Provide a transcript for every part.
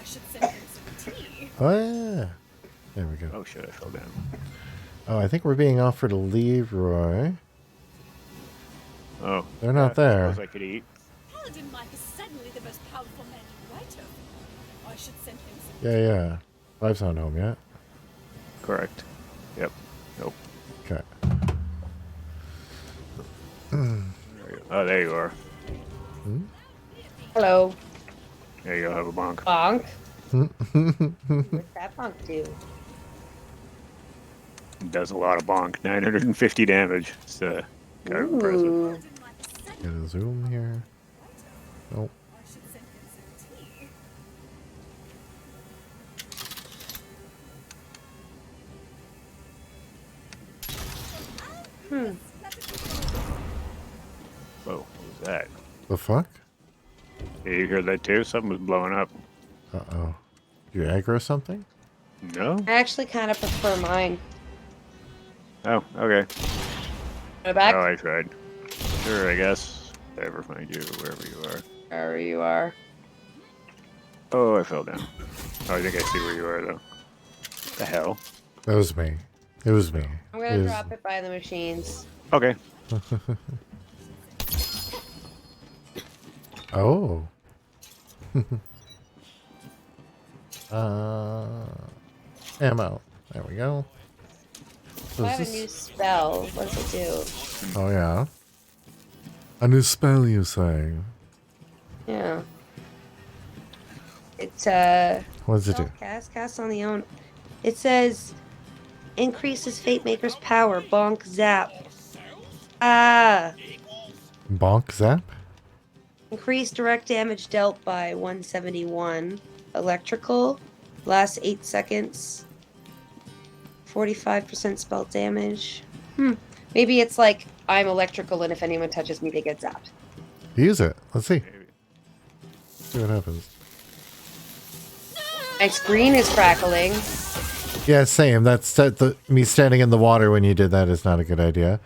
should send him some tea. Oh, yeah. There we go. Oh shit, I fell down. Oh, I think we're being offered a Leroy. Oh. They're not there. I suppose I could eat. Paladin Mike is suddenly the most powerful man in White Oak. I should send him some Yeah, yeah. Clive's not home yet. Correct. Yep. Nope. Okay. Oh, there you are. Hello. There you go, have a bonk. Bonk. What's that bonk do? Does a lot of bonk. 950 damage. It's kind of impressive. Ooh. Get a zoom here. Nope. I should send him some tea. Whoa, what was that? The fuck? Yeah, you heard that too? Something was blowing up. Uh-oh. You aggro something? No? I actually kind of prefer mine. Oh, okay. Go back. Oh, I tried. Sure, I guess. If I ever find you, wherever you are. Wherever you are. Oh, I fell down. Oh, I think I see where you are, though. The hell? That was me. It was me. I'm gonna drop it by the machines. Okay. Oh. Ammo. There we go. So I have is a new this... spell. What does it do? Oh, yeah. A new spell, you say? Yeah. It's What does it do? cast on the own. It says increases Fate Maker's power. Bonk zap. Ah. Bonk zap? Increase direct damage dealt by 171. Electrical. Last 8 seconds. 45% spell damage. Maybe it's like I'm electrical and if anyone touches me they get zapped. Use it. Let's see. Maybe. See what happens. My screen is crackling. Yeah, same. That's me standing in the water when you did that is not a good idea.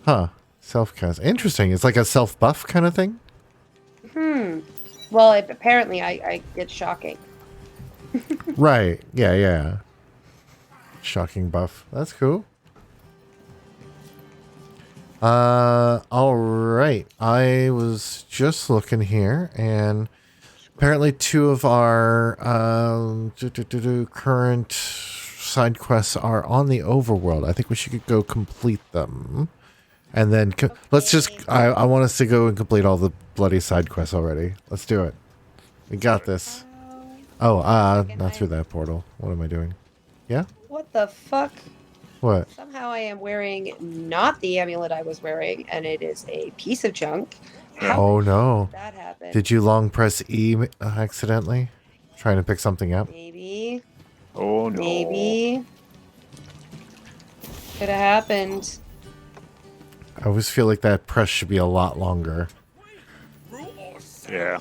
Huh. Self-cast. Interesting. It's like a self-buff kind of thing? Well, apparently I get shocking. Right. Yeah, yeah. Shocking buff. That's cool. All right. I was just looking here, and apparently 2 of our current side quests are on the overworld. I think we should go complete them. And then let's just... I want us to go and complete all the bloody side quests already. Let's do it. We got this. Oh, not through that portal. What am I doing? Yeah? What the fuck? What? Somehow I am wearing not the amulet I was wearing, and it is a piece of junk. How Oh, no. did that happen? Did you long press E accidentally? Trying to pick something up? Maybe. Oh, no. Maybe. Could have happened. I always feel like that press should be a lot longer. Yeah.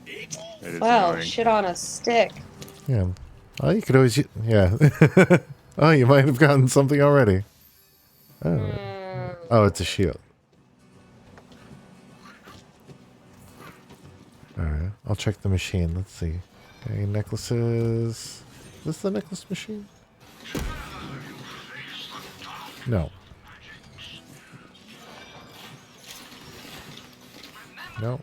It is Wow, annoying. shit on a stick. Yeah. Oh, you could always... Yeah. Oh, you might have gotten something already. Oh, oh, it's a shield. Alright, I'll check the machine. Let's see. Okay, necklaces. Is this the necklace machine? No. No.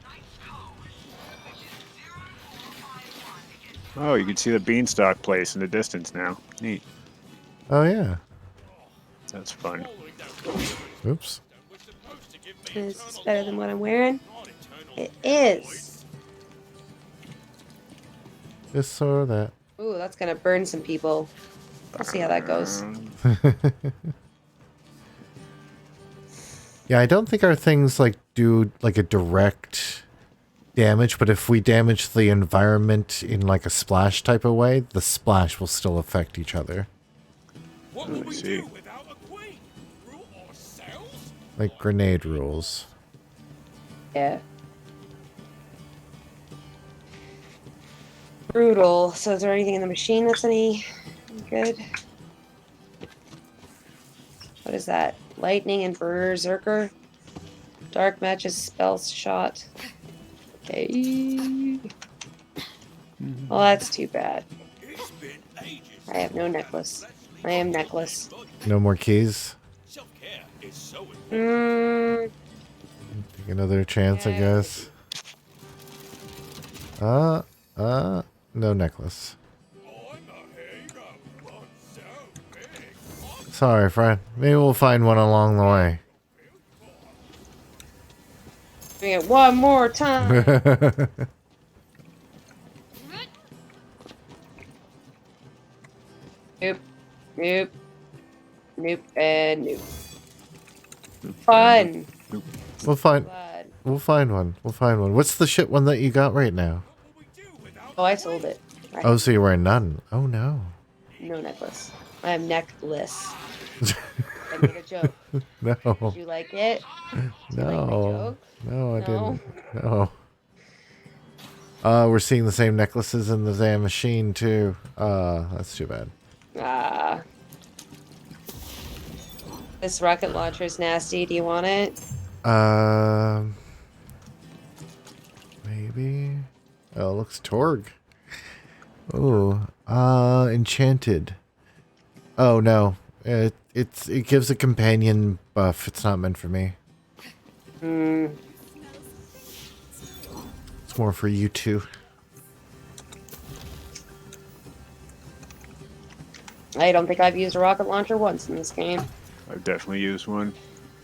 Oh, you can see the beanstalk place in the distance now. Neat. Oh, yeah. That's fun. Oops. Is this better than what I'm wearing? It is. This or that. Ooh, that's gonna burn some people. We'll see how that goes. Yeah, I don't think our things like do like a direct damage, but if we damage the environment in like a splash type of way, the splash will still affect each other. What will we see. do without a queen? Rule ourselves? Like grenade rules. Yeah. Brutal. So is there anything in the machine that's any good? What is that? Lightning and Berserker? Dark matches spell shot. Hey. Well, that's too bad. It's been ages. I have no necklace. I am necklace. No more keys. Self-care is so important. Take another chance, I guess. No necklace. I'm a hater, but so big. Sorry, friend. Maybe we'll find one along the way. Doing it one more time. Nope. Nope. Nope. And nope. Fun. We'll find. Fun. We'll find one. We'll find one. What's the shit one that you got right now? What will we do without Oh, I sold it. Right. Oh, so you're wearing none. Oh no. No necklace. I am necklace. I made a joke. No. Did you like it? Did you like my No. joke? No, I No? didn't. No. We're seeing the same necklaces in the damn machine too. That's too bad. Ah. This rocket launcher is nasty. Do you want it? Maybe. Oh, it looks Torg. Oh, enchanted. Oh no, it gives a companion buff. It's not meant for me. It's more for you two. I don't think I've used a rocket launcher once in this game. I've definitely used one.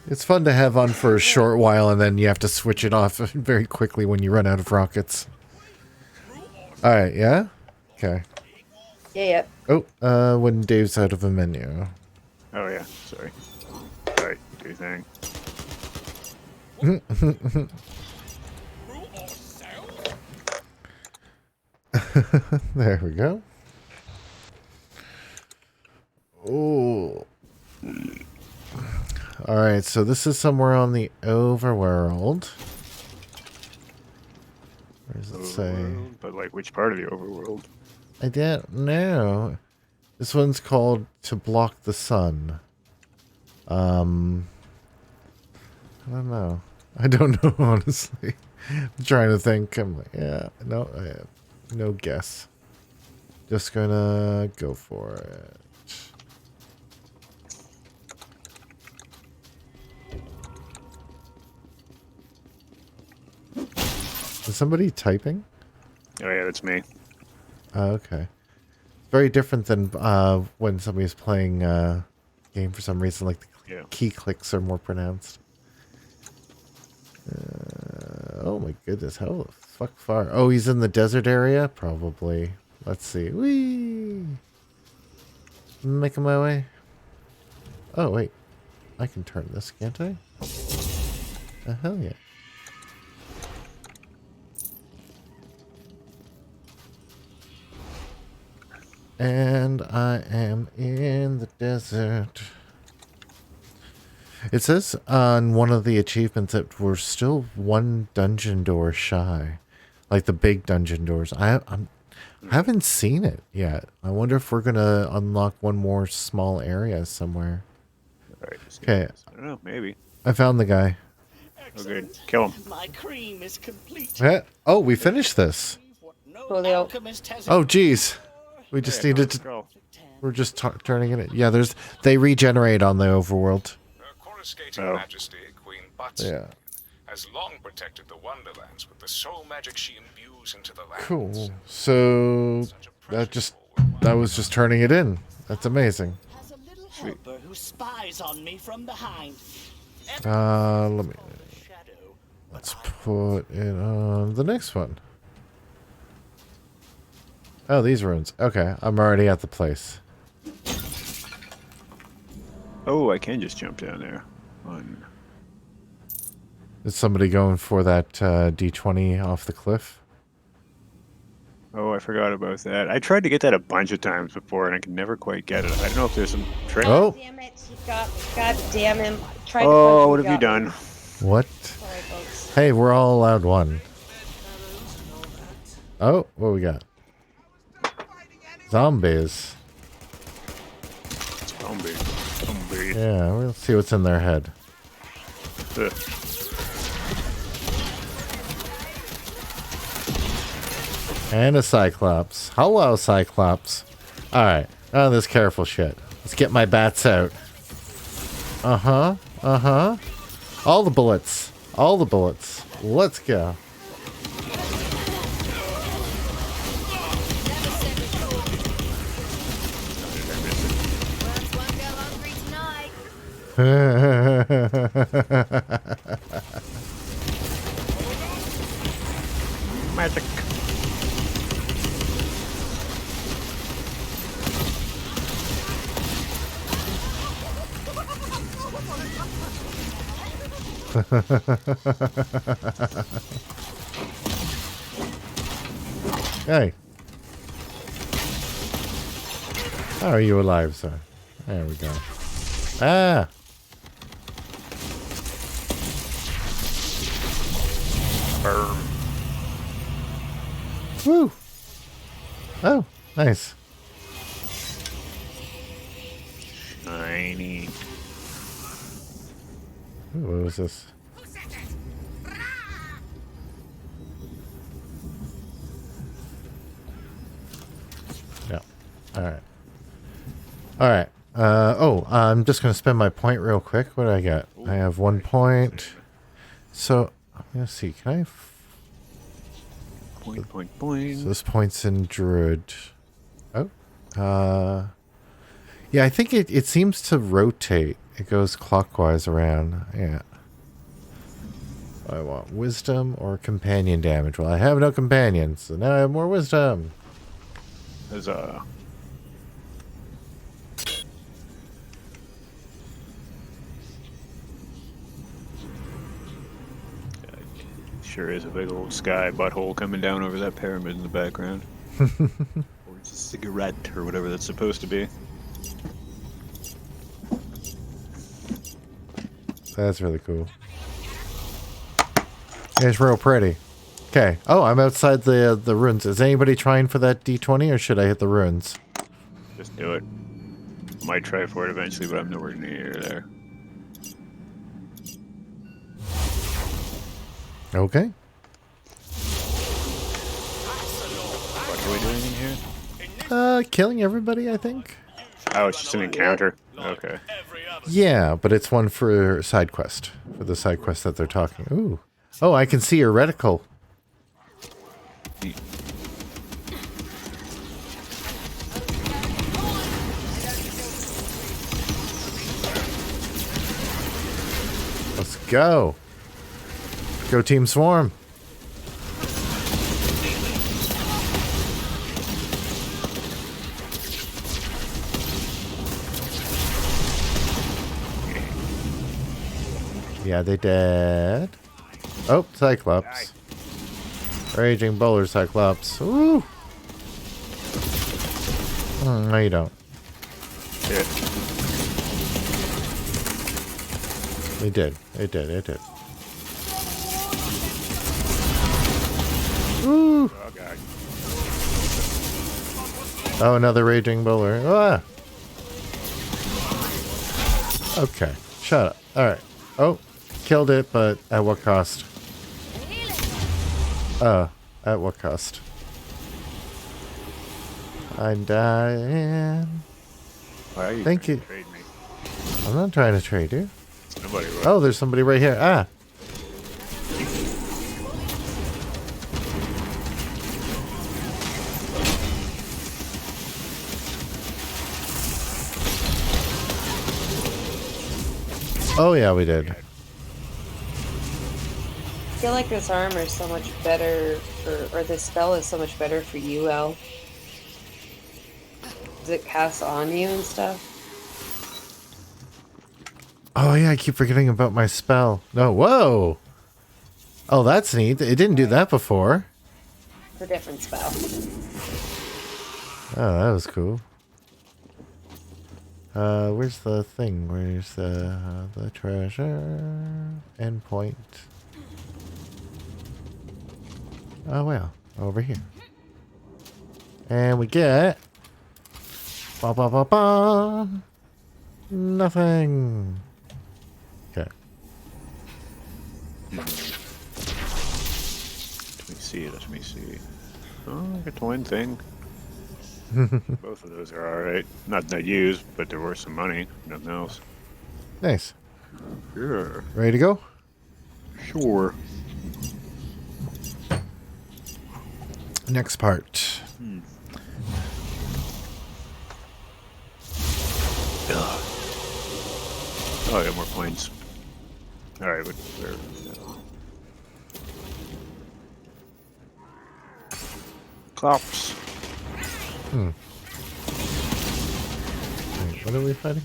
It's fun to have on for a short while, and then you have to switch it off very quickly when you run out of rockets. All right, yeah, okay. Yeah, yeah. Oh, when Dave's out of a menu. Oh yeah, sorry. Alright, do your thing. through ourselves? There we go. Oh. All right, so this is somewhere on the overworld. Where does it say? Overworld? But like, which part of the overworld? I don't know. This one's called To Block the Sun. I don't know. I don't know, honestly. I'm trying to think. I'm like, yeah, no, I have no guess. Just gonna go for it. Is somebody typing? Oh yeah, that's me. Oh, okay. Very different than when somebody's playing game for some reason. Like the Yeah. key clicks are more pronounced. Oh my goodness, how the fuck far? Oh, he's in the desert area? Probably. Let's see. Whee! Making my way. Oh, wait. I can turn this, can't I? Hell yeah. And I am in the desert. It says on one of the achievements that we're still one dungeon door shy. Like the big dungeon doors. I haven't seen it yet. I wonder if we're going to unlock one more small area somewhere. Alright, Okay. I don't know, maybe. I found the guy. Oh good. Kill him. My cream is complete. Oh, we finished this. What no Julio. alchemist has Oh, geez. We just Yeah, needed to... go. We're just turning it in. Yeah, they regenerate on the overworld. Her coruscating Oh. majesty, Queen Butts, Yeah. has long protected the Wonderlands with the soul magic she imbues into the lands. Cool. So Such a that was just turning it in. That's amazing. has a little helper who spies on me from behind. Let me... Shadow. Let's put it on the next one. Oh, these runes. Okay, I'm already at the place. Oh, I can just jump down there. Fun. Is somebody going for that D20 off the cliff? Oh, I forgot about that. I tried to get that a bunch of times before, and I could never quite get it. I don't know if there's some trick. Oh. Damn it, he got me. God damn him. I tried to Oh, punch what him, have you got me. done? What? Sorry, folks. Hey, we're all allowed one. Oh, what we got? Zombies. Zombie. Zombie. Yeah, we'll see what's in their head. Ugh. And a Cyclops. Hello, Cyclops. Alright. Oh, this careful shit. Let's get my bats out. Uh-huh. Uh-huh. All the bullets. All the bullets. Let's go. Magic. Hey. How are you alive, sir? There we go. Ah! Burn. Woo! Oh, nice. Shiny. Ooh, what was this? Yeah. Alright. Alright. I'm just going to spend my point real quick. What do I got? I have 1 point. So, I'm going to see. Can I... Point. So this point's in Druid. Oh. Yeah, I think it seems to rotate. It goes clockwise around. Yeah. I want wisdom or companion damage. Well, I have no companions, so now I have more wisdom. There's sure is a big old sky butthole coming down over that pyramid in the background. Or it's a cigarette or whatever that's supposed to be. That's really cool. It's real pretty. Okay. Oh, I'm outside the ruins. Is anybody trying for that D20 or should I hit the ruins? Just do it. Might try for it eventually, but I'm nowhere near there. Okay. What are we doing in here? Killing everybody, I think. Oh, it's just an encounter. Okay. Yeah, but it's one for side quest. For the side quest that they're talking. Ooh. Oh, I can see your reticle. Let's go. Go Team Swarm. Yeah, they did. Oh, Cyclops. Raging Bowler Cyclops. Ooh. No, you don't. Shit. They did. It did. It did. Ooh. Oh, God. Oh, another Raging Bowler. Ah. Okay. Shut up. Alright. Oh. Killed it, but at what cost? At what cost? I'm dying. Why are you Thank trying you. to trade me? I'm not trying to trade you. Nobody will. Oh, there's somebody right here. Ah. Oh, yeah, we did. I feel like this armor is so much better, or this spell is so much better for you, El. Does it cast on you and stuff? Oh, yeah, I keep forgetting about my spell. No, whoa! Oh, that's neat. It didn't do that before. It's a different spell. Oh, that was cool. Where's the thing? Where's the treasure? Endpoint. Oh, well. Over here. And we get... Ba ba ba ba! Nothing! Okay. Let me see. Oh, I got the one thing. Both of those are alright. Not that used, but they're worth some money. Nothing else. Nice. Sure. Ready to go? Sure. Next part. Oh, I got more points. Alright, but where? Cops. Wait, what are we fighting?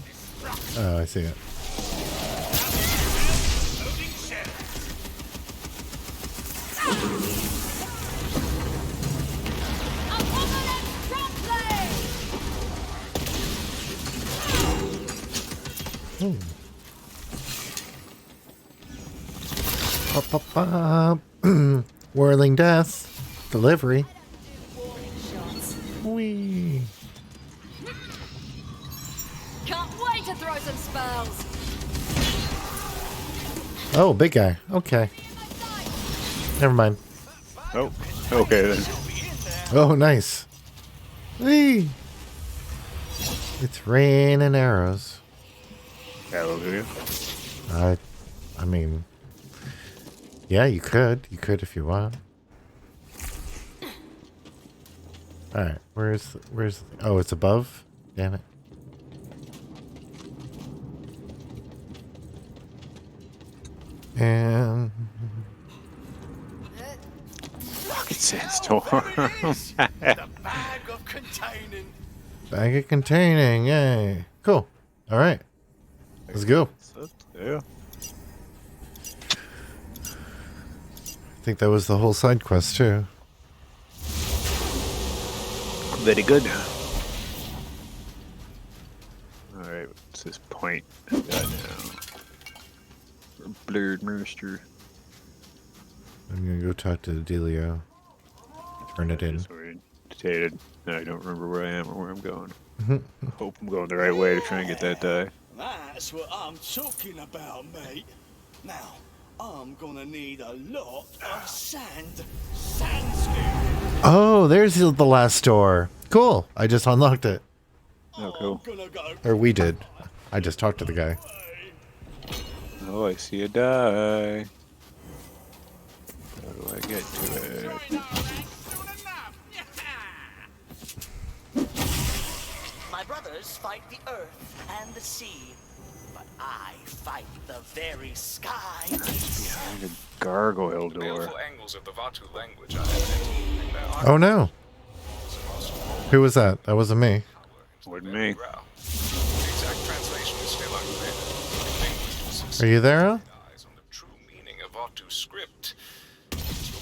Oh, I see it. Whirling death. Delivery. Whee. Can't wait to throw some spells. Oh, big guy. Okay. Never mind. Oh, okay then. Oh, nice. Whee. It's raining arrows. Hallelujah. I mean, yeah, you could. You could if you want. All right, where's? Oh, it's above. Damn it. And Rocket sandstorm. The bag of containing. bag of containing. Yay. Cool. All right. Let's go. Yeah. I think that was the whole side quest too. Very good. Alright, what's this point I got now? Blurred Master. I'm gonna go talk to Delio. Turn it in. Disorientated. I don't remember where I am or where I'm going. Hope I'm going the right way to try and get that die. That's what I'm talking about, mate. Now, I'm gonna need a lot of sand. Sandstorm. Oh, there's the last door. Cool. I just unlocked it. Oh, cool. I'm gonna go. Or we did. I just talked to the guy. Oh, I see a die. How do I get to it? My brothers fight the earth and the sea, but I fight the very sky itself. Behind a gargoyle door. Baleful angles of the Vatu language are evident. There are Oh no. Who was that? That wasn't me. Wasn't me. The exact translation is still unclear. Linguists Are you there, Al? eyes on the true meaning of Vatu script.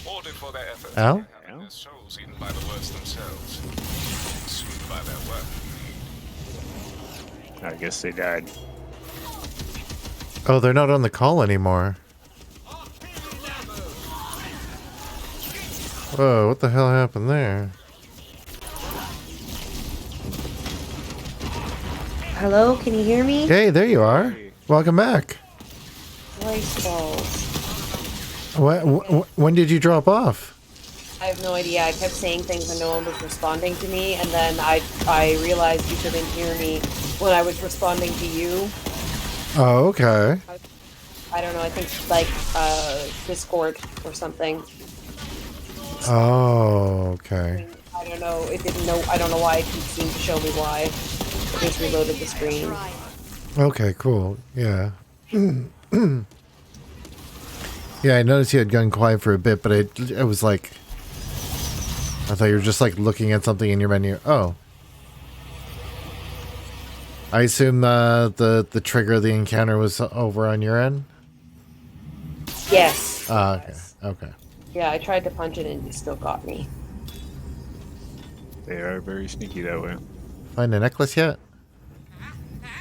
Rewarded for their efforts Al? by having their souls eaten by the words themselves, consumed by their work. I guess they died. Oh, they're not on the call anymore. Whoa, what the hell happened there? Hello, can you hear me? Hey, there you are. Welcome back. Rice balls. When did you drop off? I have no idea. I kept saying things and no one was responding to me, and then I realized you couldn't hear me when I was responding to you. Oh, okay. I don't know. I think like Discord or something. Oh, okay. I don't know. It didn't know. I don't know why it didn't seem to show me why. It just reloaded the screen. Okay, cool. Yeah. Yeah, I noticed you had gone quiet for a bit, but it was like... I thought you were just like looking at something in your menu. Oh. I assume the trigger of the encounter was over on your end? Yes. Ah, okay. Okay. Yeah, I tried to punch it and it still got me. They are very sneaky that way. Find a necklace yet?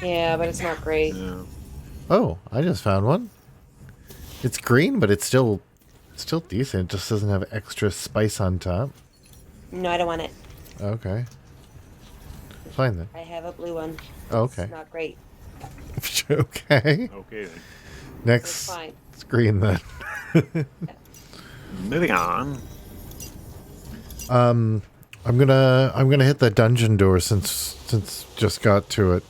Yeah, but it's not great. No. Oh, I just found one. It's green, but it's still decent. It just doesn't have extra spice on top. No, I don't want it. Okay. Fine then. I have a blue one. Oh, okay. It's not great. Okay. Okay then. Next It's fine. screen then. Moving on. I'm gonna hit that dungeon door since just got to it.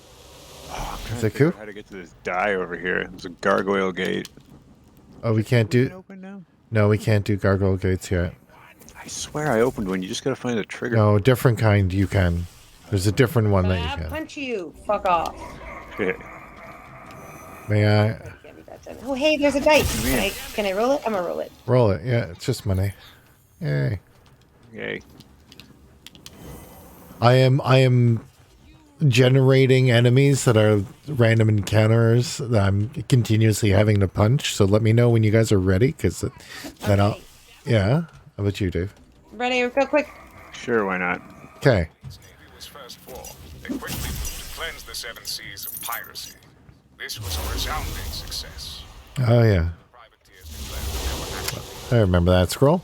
Is that cool? How to get to this die over here? There's a gargoyle gate. Oh, we can't do. Open now? No, we can't do gargoyle gates yet. I swear I opened one. You just gotta find the trigger. No, different kind you can. There's a different one that you I'll can. punch you. Fuck off. Shit. May I Get me that done. Oh, hey, there's a dice. Can I roll it? I'm gonna roll it. roll it? Yeah, it's just money. Yay. Yay. I am generating enemies that are random encounters that I'm continuously having to punch. So let me know when you guys are ready, because then I'll. Yeah. How about you, Dave? Ready? Go quick. Sure, why not? Okay. Its navy was first formed. They quickly moved to cleanse the seven seas of piracy. This was a resounding success. Oh yeah, Privateers declared that they were actually. I remember that scroll.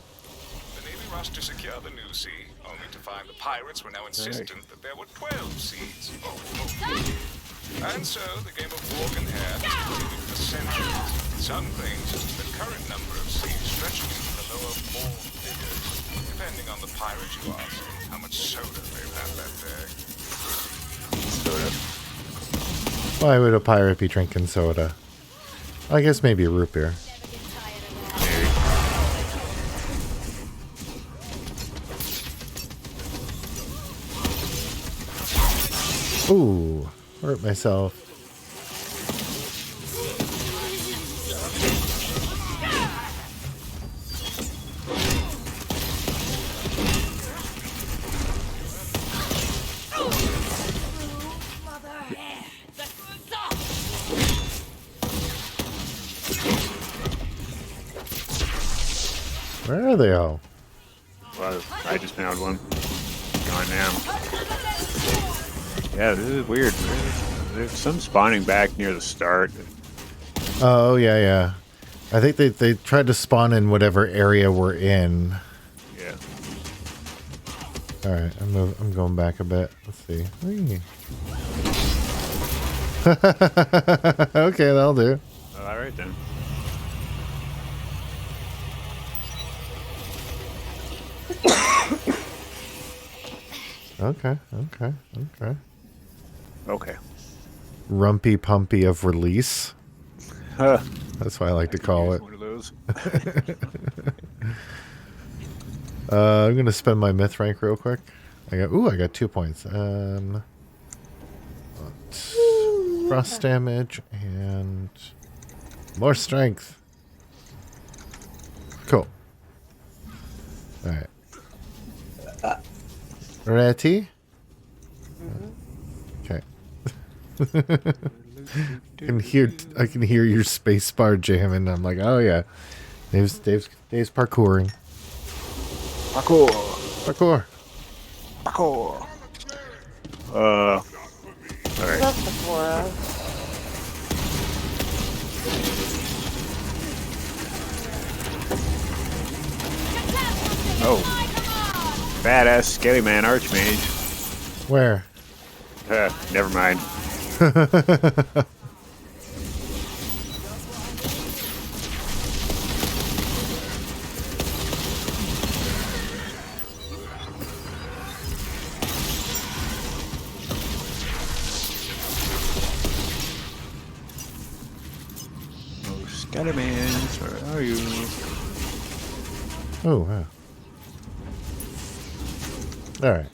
The navy rushed to secure the new sea, only to find the pirates were now insistent that there were 12 seas. And so the game of walk and hare has continued for centuries. Some claim the current number of seas stretching into the lower four figures, depending on the pirate you ask, how much soda they've had that day. Why would a pirate be drinking soda? I guess maybe root beer. Ooh, hurt myself. Where are they all? Well, I just found one. Gone now. Yeah, this is weird. There's some spawning back near the start. Oh yeah, yeah. I think they tried to spawn in whatever area we're in. Yeah. All right, I'm going back a bit. Let's see. Whee. Okay, that'll do. Oh, all right then. Okay. Okay. Rumpy Pumpy of Release. Huh. That's what I like to call it. One of those. I'm gonna spend my myth rank real quick. I got 2 points. Frost damage and more strength. Cool. All right. Ready? Okay. I can hear your space bar jamming. I'm like, oh yeah, Dave's parkouring. Parkour. All right. Left the Flora. Oh. Badass Skelly Man Archmage. Where? Never mind. Oh, Skelly Man, where are you? Oh, wow. All right.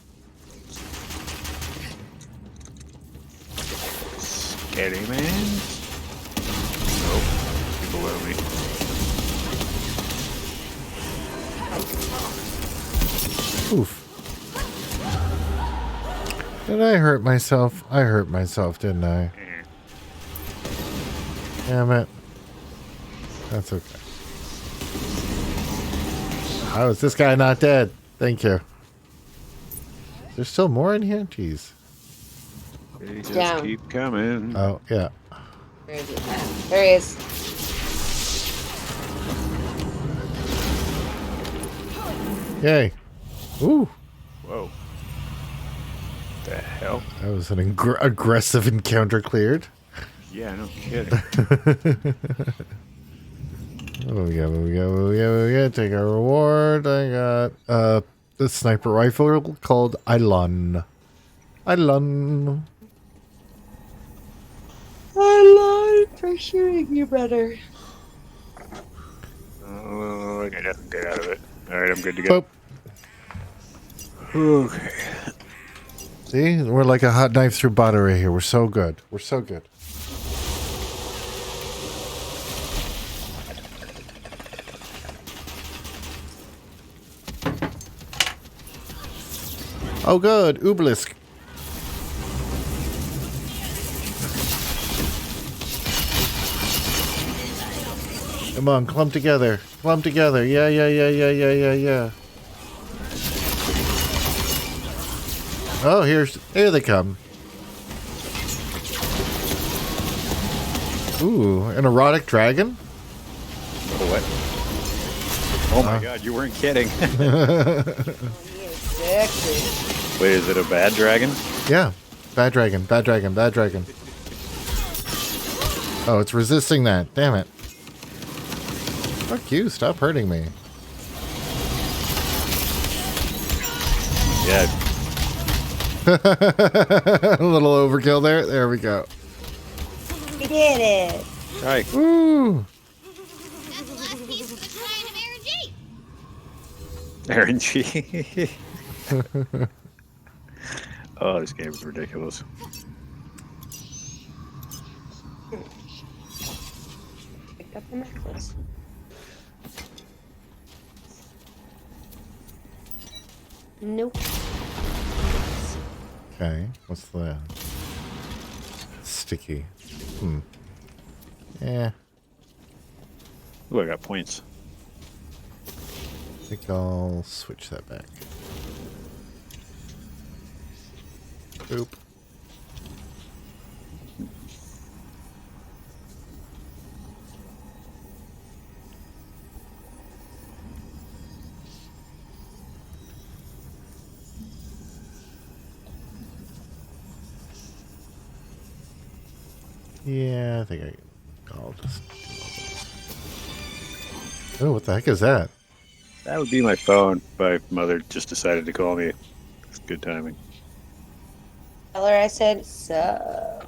Skelly Man? Nope. He's below me. Oof. Did I hurt myself? I hurt myself, didn't I? Eh. Damn it. That's okay. How is this guy not dead? Thank you. There's still more in here? Jeez. They just Down. keep coming. Oh, yeah. Where is he? There he is. Yay. Ooh. Whoa. The hell? That was an aggressive encounter cleared. Yeah, no kidding. What do we got? Take our reward. I got the sniper rifle called Eilon. Eilon. I lied for shooting you, brother. Oh, I gotta get out of it. Alright, I'm good to go. Boop. Okay. See, we're like a hot knife through butter right here. We're so good. We're so good. Oh, good. Obelisk. Come on, clump together. Clump together. Yeah, yeah, yeah, yeah, yeah, yeah, yeah. Oh, here they come. Ooh, an erotic dragon? Oh, what? Oh my god, you weren't kidding. Sexy. Wait, is it a bad dragon? Yeah. Bad dragon, bad dragon, bad dragon. Oh, it's resisting that. Damn it. Fuck you, stop hurting me. Yeah. A little overkill there. There we go. We did it. Right. Ooh. That's the last piece of the shrine of RNG. RNG. Oh, this game is ridiculous. Picked up the necklace. Nope. Okay, what's that? Sticky. Yeah, Ooh, I got points. I think I'll switch that back. Boop. Yeah, I think I'll just do all those. Oh, what the heck is that? That would be my phone. My mother just decided to call me. It's good timing. Tell her I said so.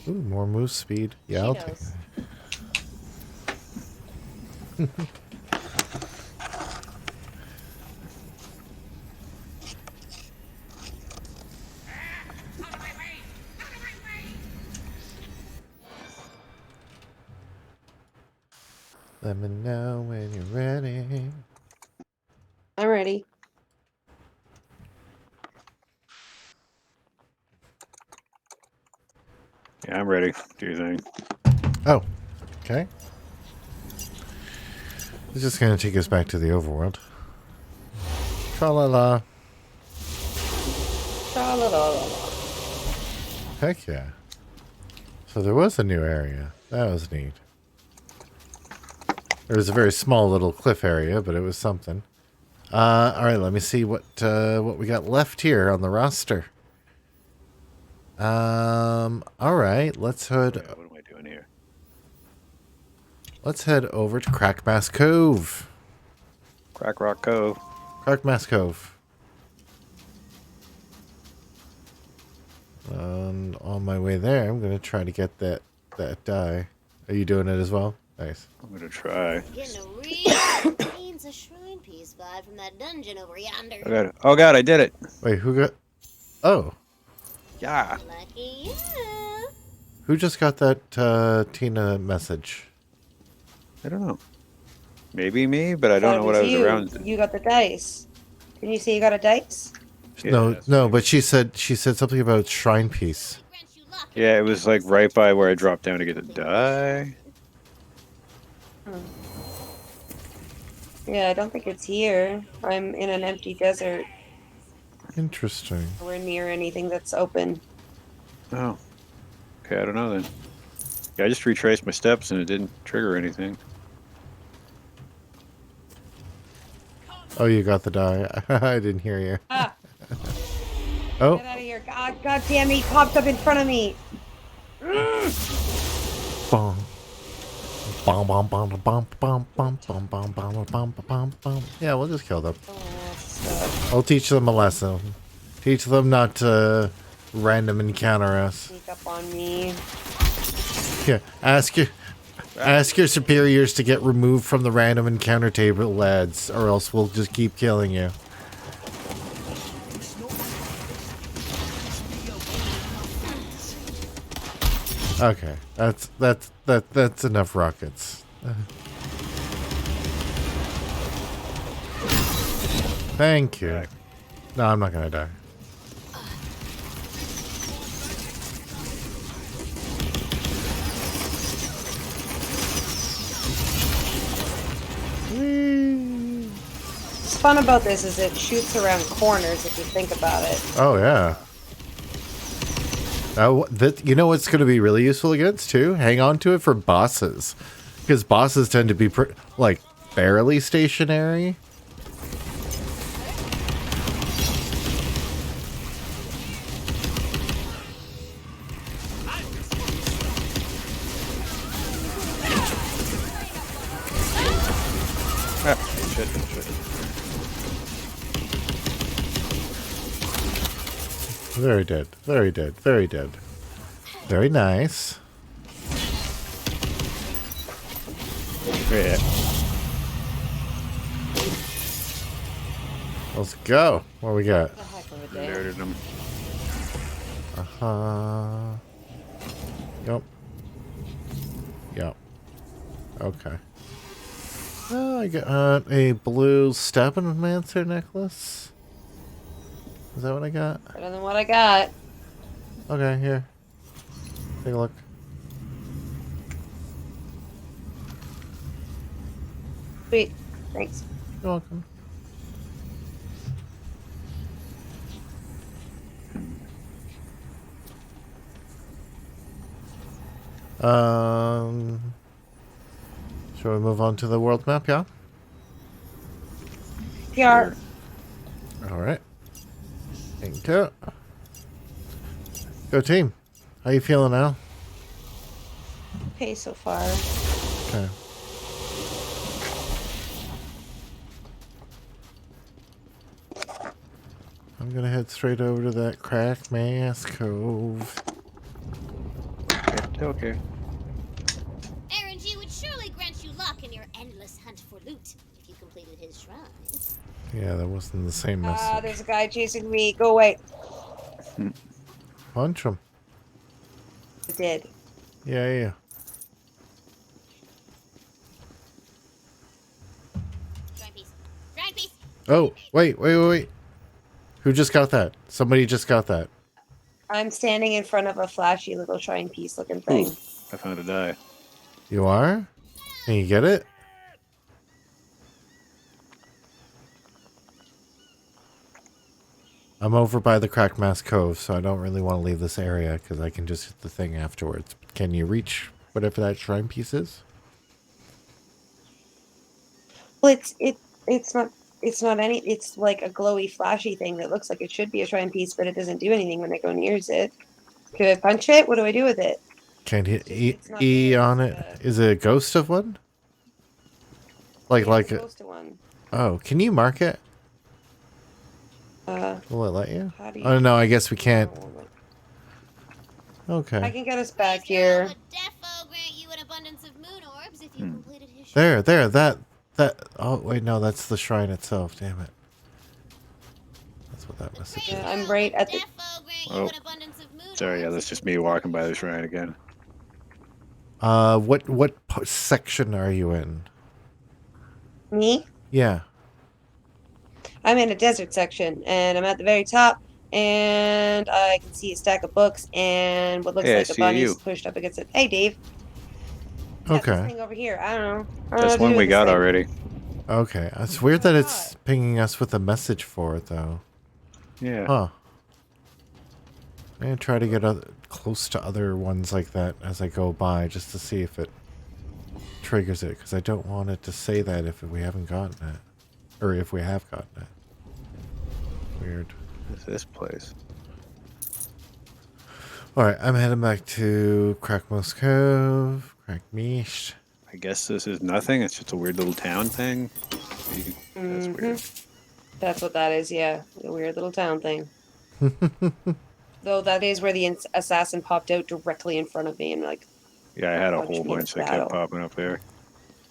Ooh, more move speed. Yeah, I'll take knows. that. Let me know when you're ready. I'm ready. Yeah, I'm ready. Do your thing. Oh, okay. It's just gonna take us back to the overworld. Tra-la-la. Tra-la-la-la-la. Heck yeah. So there was a new area. That was neat. There was a very small little cliff area, but it was something. All right, let me see what we got left here on the roster. All right, let's head. Yeah, what am I doing here? Let's head over to Crackmass Cove. Crack Rock Cove. Crackmass Cove. And on my way there, I'm gonna try to get that die. Are you doing it as well? Nice. I'm gonna try. Getting a real means a shrine piece vibe from that dungeon over yonder. Oh god. Oh god, I did it. Wait, who got? Oh, Yeah. Lucky you. who just got that Tina message? I don't know. Maybe me, but I don't know what I was around. You got the dice. Can you see you got a dice? Yeah, No, that's no, right. but she said something about shrine piece. Grant you luck. Yeah, it was like right by where I dropped down to get the die. Yeah, I don't think it's here. I'm in an empty desert. Interesting. We're near anything that's open. Oh. Okay, I don't know then. Yeah, I just retraced my steps and it didn't trigger anything. Oh, you got the die. I didn't hear you. Ah, Oh, get out of here. God damn it, he popped up in front of me. bong. Bom, bom, bom, bom, bom, bom, bom, bom, bom, bom, bom, bom. Yeah, we'll just kill them. I'll teach them a lesson. Teach them not to random encounter us. Sneak up on me. Yeah, ask your superiors to get removed from the random encounter table, lads, or else we'll just keep killing you. Okay, that's enough rockets. Thank you. No, I'm not gonna die. What's fun about this is it shoots around corners if you think about it. Oh yeah. You know what's going to be really useful against too? Hang on to it for bosses, because bosses tend to be like barely stationary. Very dead. Very dead. Very dead. Very nice. Yeah. Let's go. What we got? Murdered him. Yep. Yep. Okay. I got a blue Steppenmancer necklace. Is that what I got? Better than what I got. Okay, here. Take a look. Sweet. Thanks. You're welcome. Shall we move on to the world map, yeah? PR. Alright. Thank you. Go team. How you feeling now? Okay, so far. Okay. I'm gonna head straight over to that crack mass cove. Okay. RNG would surely grant you luck in your endless hunt for loot if you completed his shrines. Yeah, that wasn't the same message. There's a guy chasing me. Go away. Punch him. I did. Yeah. Shrine piece. Shrine piece. Oh, wait. Who just got that? Somebody just got that. I'm standing in front of a flashy little shrine piece looking thing. I found a die. You are? Can you get it? I'm over by the Crack Mass Cove, so I don't really want to leave this area because I can just hit the thing afterwards. Can you reach whatever that shrine piece is? Well, it's not any. It's like a glowy, flashy thing that looks like it should be a shrine piece, but it doesn't do anything when I go near it. Could I punch it? What do I do with it? Can't hit It's not E there, on it's it. Is it a ghost of one? Like a, close to one. oh, can you mark it? Will it let you? How do you? Oh no, I guess we can't. I Okay. can get us back here. Would defo grant you an abundance of moon orbs if you completed his There, that. Oh wait, no, that's the shrine itself. Damn it. That's what that message is. Yeah, I'm right at the. Oh. Sorry, yeah, that's just me walking by the shrine again. What section are you in? Me? Yeah. I'm in a desert section, and I'm at the very top, and I can see a stack of books and what looks Hey, I like a see bunny's you. pushed up against it. Hey, Dave. Got this Okay. thing over here. I don't know. I don't know That's what to one do we with this got thing. already. Okay. It's weird that it's pinging us with a message for it though. Yeah. Huh. I'm gonna try to get close to other ones like that as I go by, just to see if it triggers it, because I don't want it to say that if we haven't gotten it, or if we have gotten it. Weird. What's this place? All right, I'm heading back to Crackmoose Cove. Crackmeesh. I guess this is nothing. It's just a weird little town thing. That's weird. That's what that is, yeah. A weird little town thing. Though that is where the assassin popped out directly in front of me and like Yeah, I had a punched whole me in bunch that battle. kept popping up there.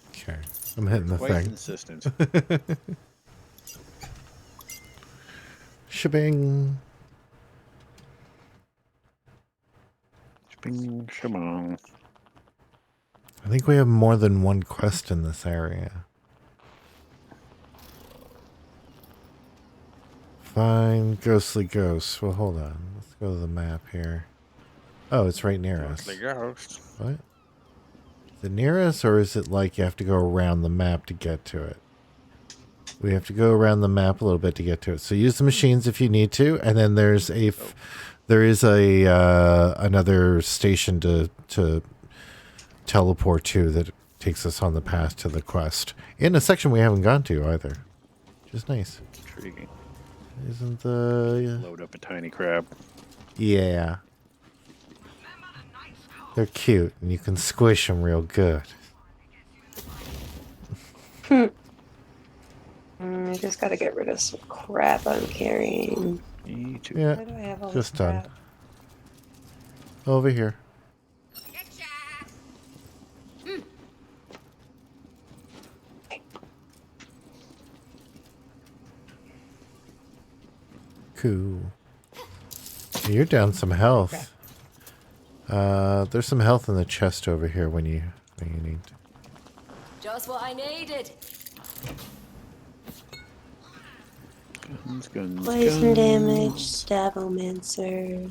Okay. I'm hitting the Quite thing. insistent. Shebang. Bing, shabong. I think we have more than one quest in this area. Find ghostly ghosts. Well, hold on. Let's go to the map here. Oh, it's right near us. Ghostly ghost. What? Is it near us, or is it like you have to go around the map to get to it? We have to go around the map a little bit to get to it. So use the machines if you need to, and then there's there is another station to teleport to that takes us on the path to the quest in a section we haven't gone to either, which is nice. Intriguing. Isn't the Load up a tiny crab. yeah? They're cute, and you can squish them real good. I just gotta get rid of some crap I'm carrying. Me too. Yeah, Why do I have all just this done. crap? Over here. Cool. You're down some health. There's some health in the chest over here when you need. Just what I needed. Guns, Poison damage, Stavomancer,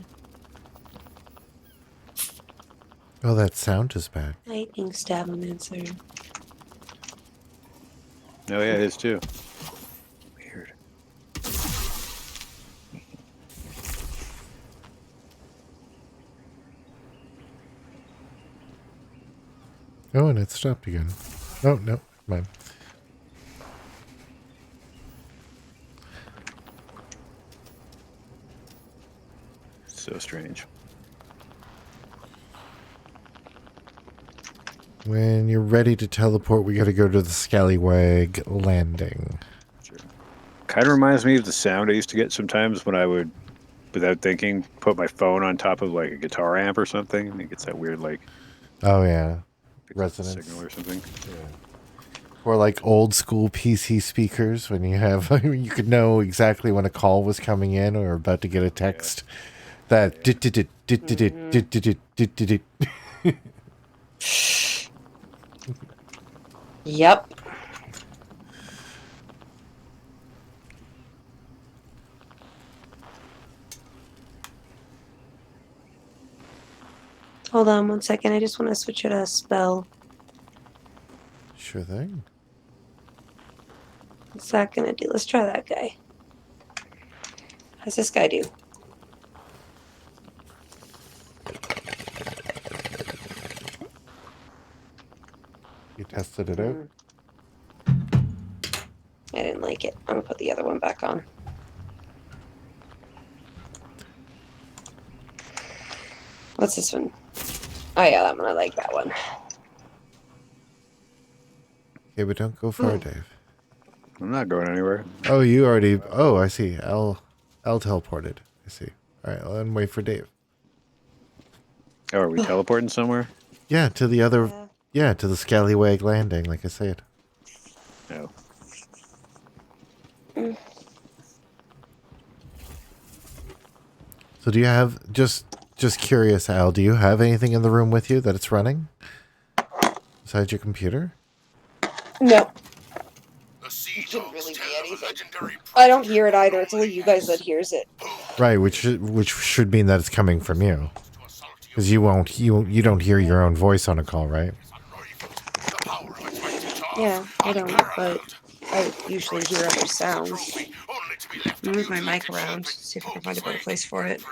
Oh, that sound is back. lightning Stavomancer. Oh yeah, it is too. Weird. Oh, and it stopped again. Oh, no, mine. So strange. When you're ready to teleport, we gotta go to the Scallywag Landing. Sure. Kind of reminds me of the sound I used to get sometimes when I would, without thinking, put my phone on top of like a guitar amp or something. And it gets that weird like Oh, yeah. picks up the Resonance. signal or something. Or like old school PC speakers when you have, you could know exactly when a call was coming in or about to get a text. That Yep. Hold on 1 second. I just want to switch out a spell. Sure thing. What's that gonna do? Let's try that guy. How's this guy do? You tested it out? I didn't like it. I'm gonna put the other one back on. What's this one? Oh yeah, that one. I like that one. Okay, but don't go far, Dave. I'm not going anywhere. Oh, you already... Oh, I see. L teleported. I see. All right, well, then wait for Dave. Oh, are we teleporting somewhere? Yeah, to the other... Yeah, to the Scallywag Landing, like I said. No. So do you have... Just curious, Al, do you have anything in the room with you that it's running? Besides your computer? No. The sea Shouldn't dogs really be tell of a anything. legendary I don't hear it either. It's only you guys that hears it. Right, which should mean that it's coming from you. Because you don't hear your own voice on a call, right? Yeah, I don't, but I usually hear other sounds. Move my mic around, see if I can find a better place for it.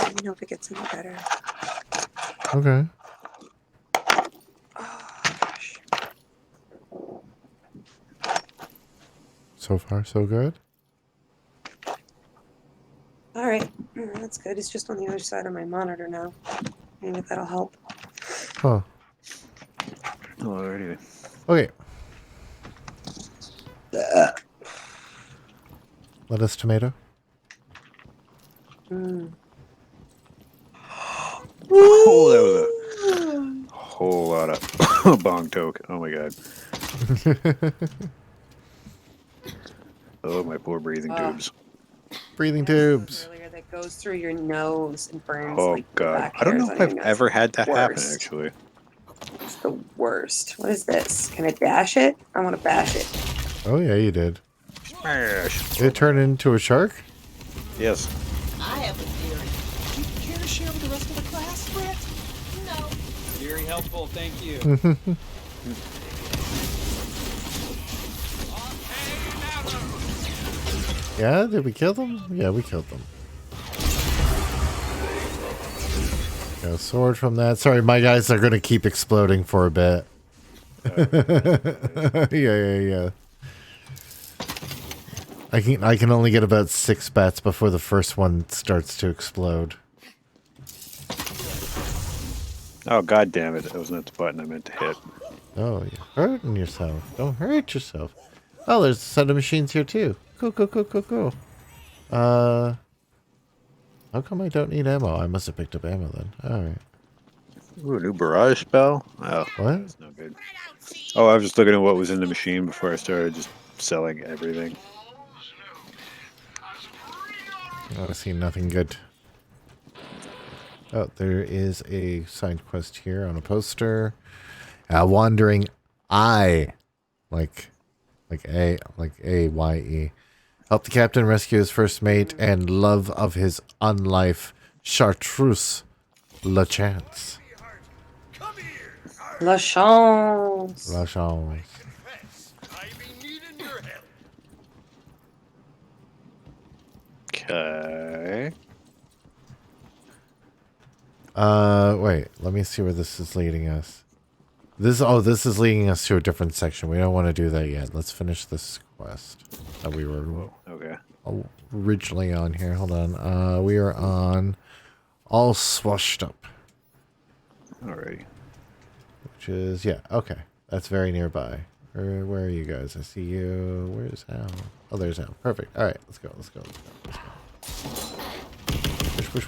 Let me know if it gets any better. Okay. So far, so good. All right, That's good. It's just on the other side of my monitor now. Maybe that'll help. Huh. Alrighty. Okay. Lettuce, tomato. Mm. Oh, that was a whole lot of bong toke. Oh my god. Oh, my poor breathing tubes. Breathing tubes. Earlier that goes through your nose and burns Oh like the god. back I don't hairs know on if your I've nose. ever had that happen, Worst. actually. It's the worst. What is this? Can I bash it? I want to bash it. Oh yeah, you did. Smash. Did it turn into a shark? Yes. I have a theory. Do you care to share with the rest of the class, Brett? No. Very helpful, thank you. Yeah, did we kill them? Yeah, we killed them. Got a sword from that. Sorry, my guys are gonna keep exploding for a bit. Yeah. I can only get about 6 bats before the first one starts to explode. Oh god damn it. That wasn't the button I meant to hit. Oh, you're hurting yourself. Don't hurt yourself. Oh, there's a set of machines here too. Cool. How come I don't need ammo? I must have picked up ammo then. Alright. Ooh, a new barrage spell? Oh, What? that's no good. Oh, I was just looking at what was in the machine before I started just selling everything. I see nothing good. Oh, there is a signed quest here on a poster. Wandering Eye. Like A-Y-E. Help the captain rescue his first mate and love of his unlife, Chartreuse LaChance. La chance. LaChance. Okay. Wait, let me see where this is leading us. This is leading us to a different section. We don't want to do that yet. Let's finish this quest that we were Okay. originally on here. Hold on. We are on All Swashed Up. Alrighty. Which is, yeah, okay. That's very nearby. Where are you guys? I see you. Where's Al? Oh, there's Al. Perfect. Alright, let's go. Push.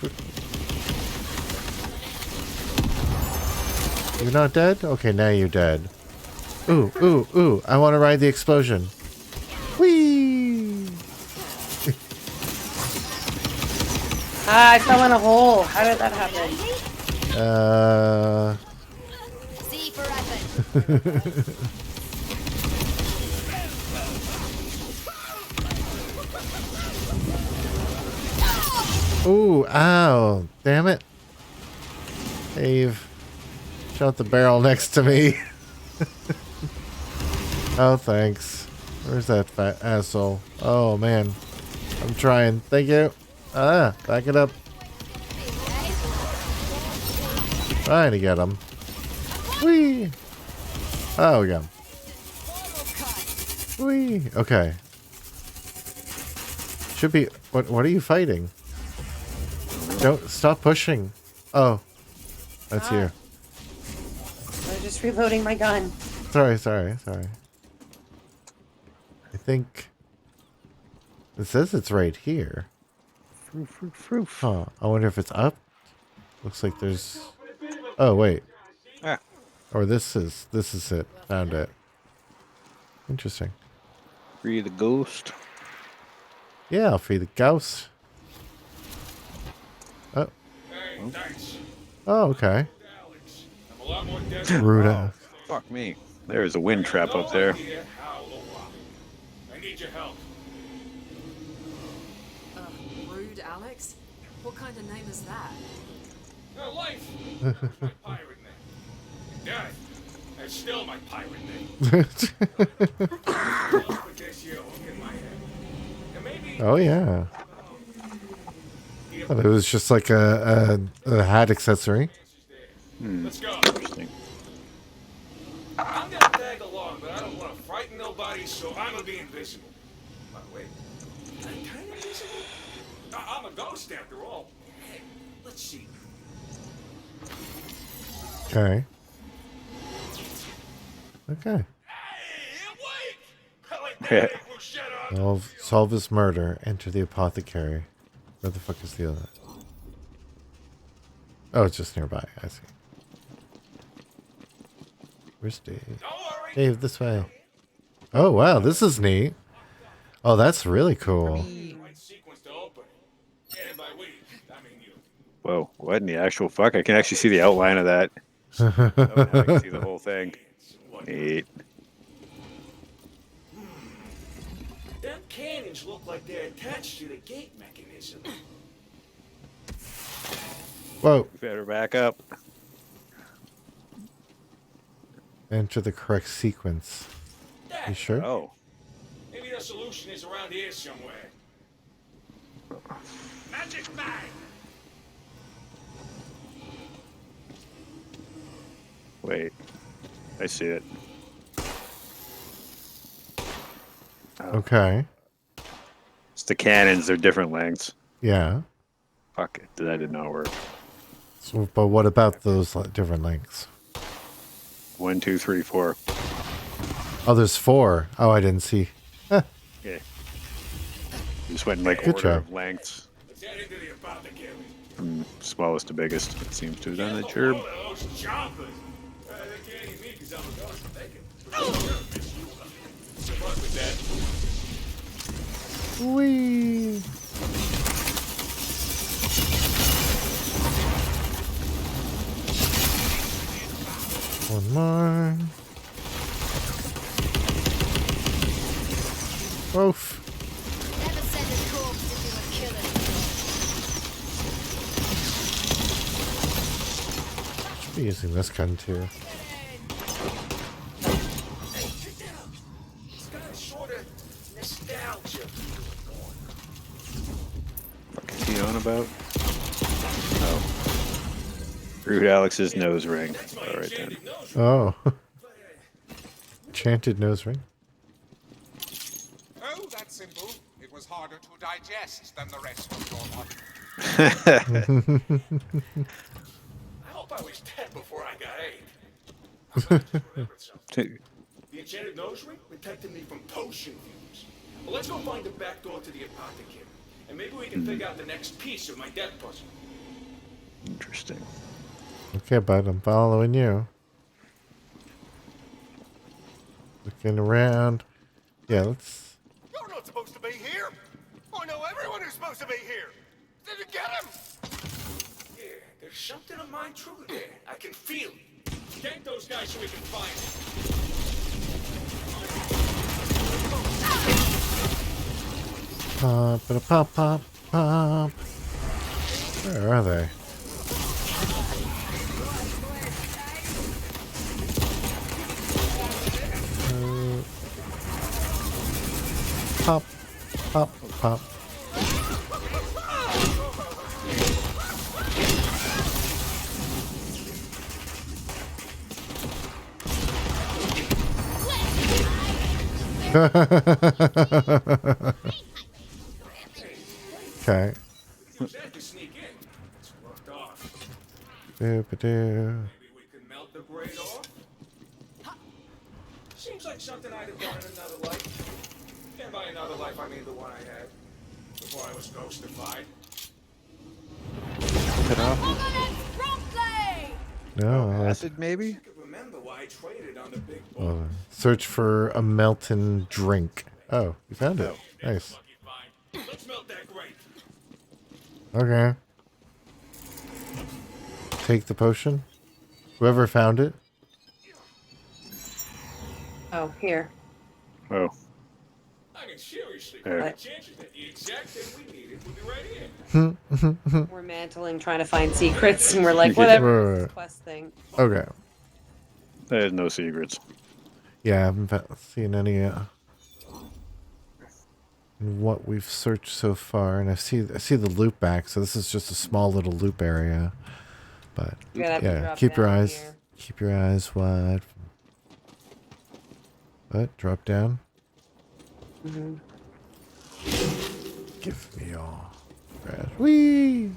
You're not dead? Okay, now you're dead. Ooh. I want to ride the explosion. Whee! I fell in a hole. How did that happen? C for effort. Ooh, ow. Damn it. Dave. Shot the barrel next to me. Oh, thanks. Where's that fat asshole? Oh, man. I'm trying. Thank you. Back it up. Trying to get him. Whee! Oh, yeah. Whee! Okay. Should be... What are you fighting? Don't... Stop pushing. Oh. That's you. I'm just reloading my gun. Sorry. I think... It says it's right here. Huh. I wonder if it's up? Looks like there's... Oh, wait. Ah. Or this is it. Found it. Interesting. Free the ghost. Yeah, I'll free the ghost. Oh. Hey, thanks. Oh, okay. Alex. I'm a lot more desperate. Rude ass. Fuck me. There's a wind trap up there. I need your help. Rude, Alex? What kind of name is that? Life. My pirate name. Death. That's still my pirate name. But there's your hook in my head. And maybe Oh, yeah. Thought it was just like a hat accessory. let's go. Interesting. I'm gonna tag along, but I don't want to frighten nobody, so I'm gonna be invisible. By the way, I'm kind of invisible. I'm a ghost after all. see. Okay. Okay. Solve his murder. Enter the apothecary. Where the fuck is the other? Oh, it's just nearby. I see. Where's Dave? Dave, this way. Oh, wow. This is neat. Oh, that's really cool. Whoa, what in the actual fuck? I can actually see the outline of that. Oh, now I can see the whole thing. Neat. Them cannons look like they're attached to the gate mechanism. Whoa. Better back up. Enter the correct sequence. You sure? Oh. Maybe the solution is around here somewhere. Magic bag! Wait. I see it. Okay. It's the cannons. They're different lengths. Yeah. Fuck it. That did not work. So, but what about those different lengths? 1, 2, 3, 4. Oh, there's 4. Oh, I didn't see. Huh. Yeah. Just went in like Good order job. of lengths. Let's head into the apothecary. From smallest to biggest. It seems to have done the Oh, job. those chompers. They can't eat me because I'm a ghost. They can. Good luck with that. Whee! One more. Oof. Never send a corpse if you were killing. Should be using this gun too. It's got a sort of nostalgia feel going. What is he on about? Oh. Rude Alex's nose ring. All right then. Oh. Enchanted nose ring. Oh, that's simple. It was harder to digest than the rest of your life. I hope I was dead before I got AIDS. The enchanted nose ring protected me from potion fumes. Well, let's go find the back door to the apothecary, and maybe we can figure out the next piece of my death puzzle. Interesting. Okay, bud, I'm following you. Looking around. Yeah, let's... You're not supposed to be here. I know everyone who's supposed to be here. Did you get him? Yeah, there's something of mine true there. I can feel it. Gank those guys so we can find it. Pop, pop, pop. Where are they? Pop, pop, pop. Okay. Use that to sneak in. It's locked off. Doo-ba-doo. Maybe we can melt the braid off? Seems like something I'd have done in another life. And by another life, I mean the one I had. Before I was ghostified. No, Acid maybe? I could remember why I traded on the big boat. search for a Melton drink. Oh, you found it. Nice. Let's melt that grape. Okay. Take the potion. Whoever found it. Oh, here. Oh. I mean, seriously, There. the chances that the exact thing we needed would be right here. We're mantling trying to find secrets, and we're like, whatever. Right. This quest thing. Okay. There's no secrets. Yeah, I haven't seen any in what we've searched so far, and I see the loop back, so this is just a small little loop area. But You're gonna have to yeah, drop keep your down eyes here. keep your eyes wide. What? Drop down? Mm-hmm. Give me all. Whee!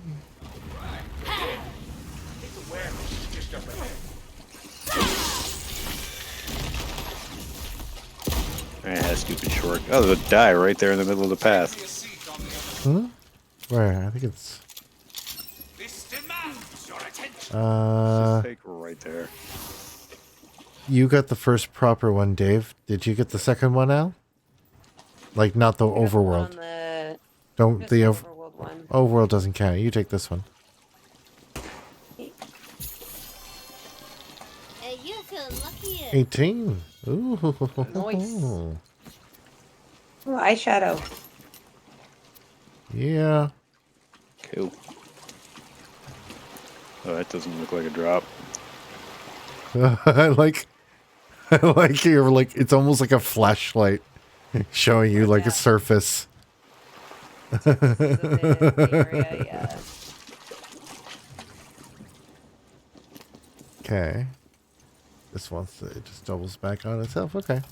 Stupid short. Oh, there's a die right there in the middle of the path. Huh? Where? I think it's. This demands your attention. Just take right there. You got the first proper one, Dave. Did you get the second one, Al? Like, not the overworld. Don't the overworld one. overworld doesn't count. You take this one. You feel lucky. 18. Ooh. Nice. Ooh, eyeshadow. Yeah. Cool. Oh, that doesn't look like a drop. I like you're like, it's almost like a flashlight showing you like a surface. This is a big area, yeah. Okay. This wants to, it just doubles back on itself. Okay.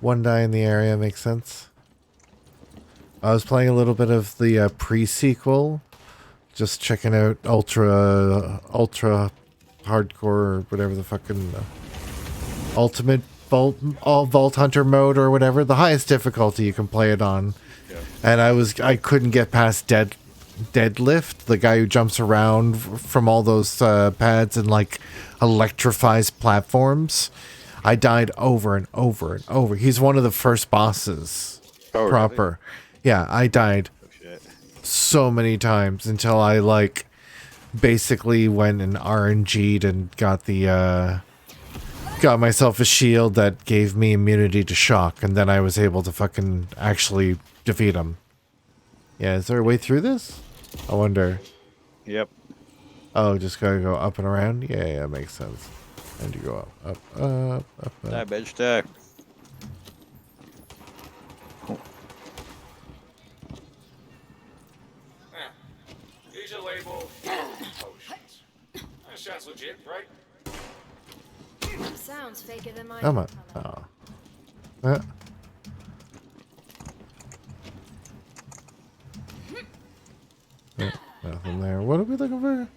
One die in the area makes sense. I was playing a little bit of the pre-sequel. Just checking out ultra hardcore or whatever the fucking ultimate vault hunter mode or whatever, the highest difficulty you can play it on. Yeah. And I couldn't get past deadlift, the guy who jumps around from all those pads and like electrifies platforms. I died over and over and over. He's one of the first bosses. Oh, proper. Really? Yeah, I died Shit. so many times until I like basically went and RNG'd and got the got myself a shield that gave me immunity to shock, and then I was able to fucking actually defeat him. Yeah, is there a way through this? I wonder. Yep. Oh, just gotta go up and around? Yeah, makes sense. And you go up. Die, bitch, die. These are labeled potions. That sounds legit, right? Sounds faker than my. Come on. Oh. Nothing there. What are we looking for?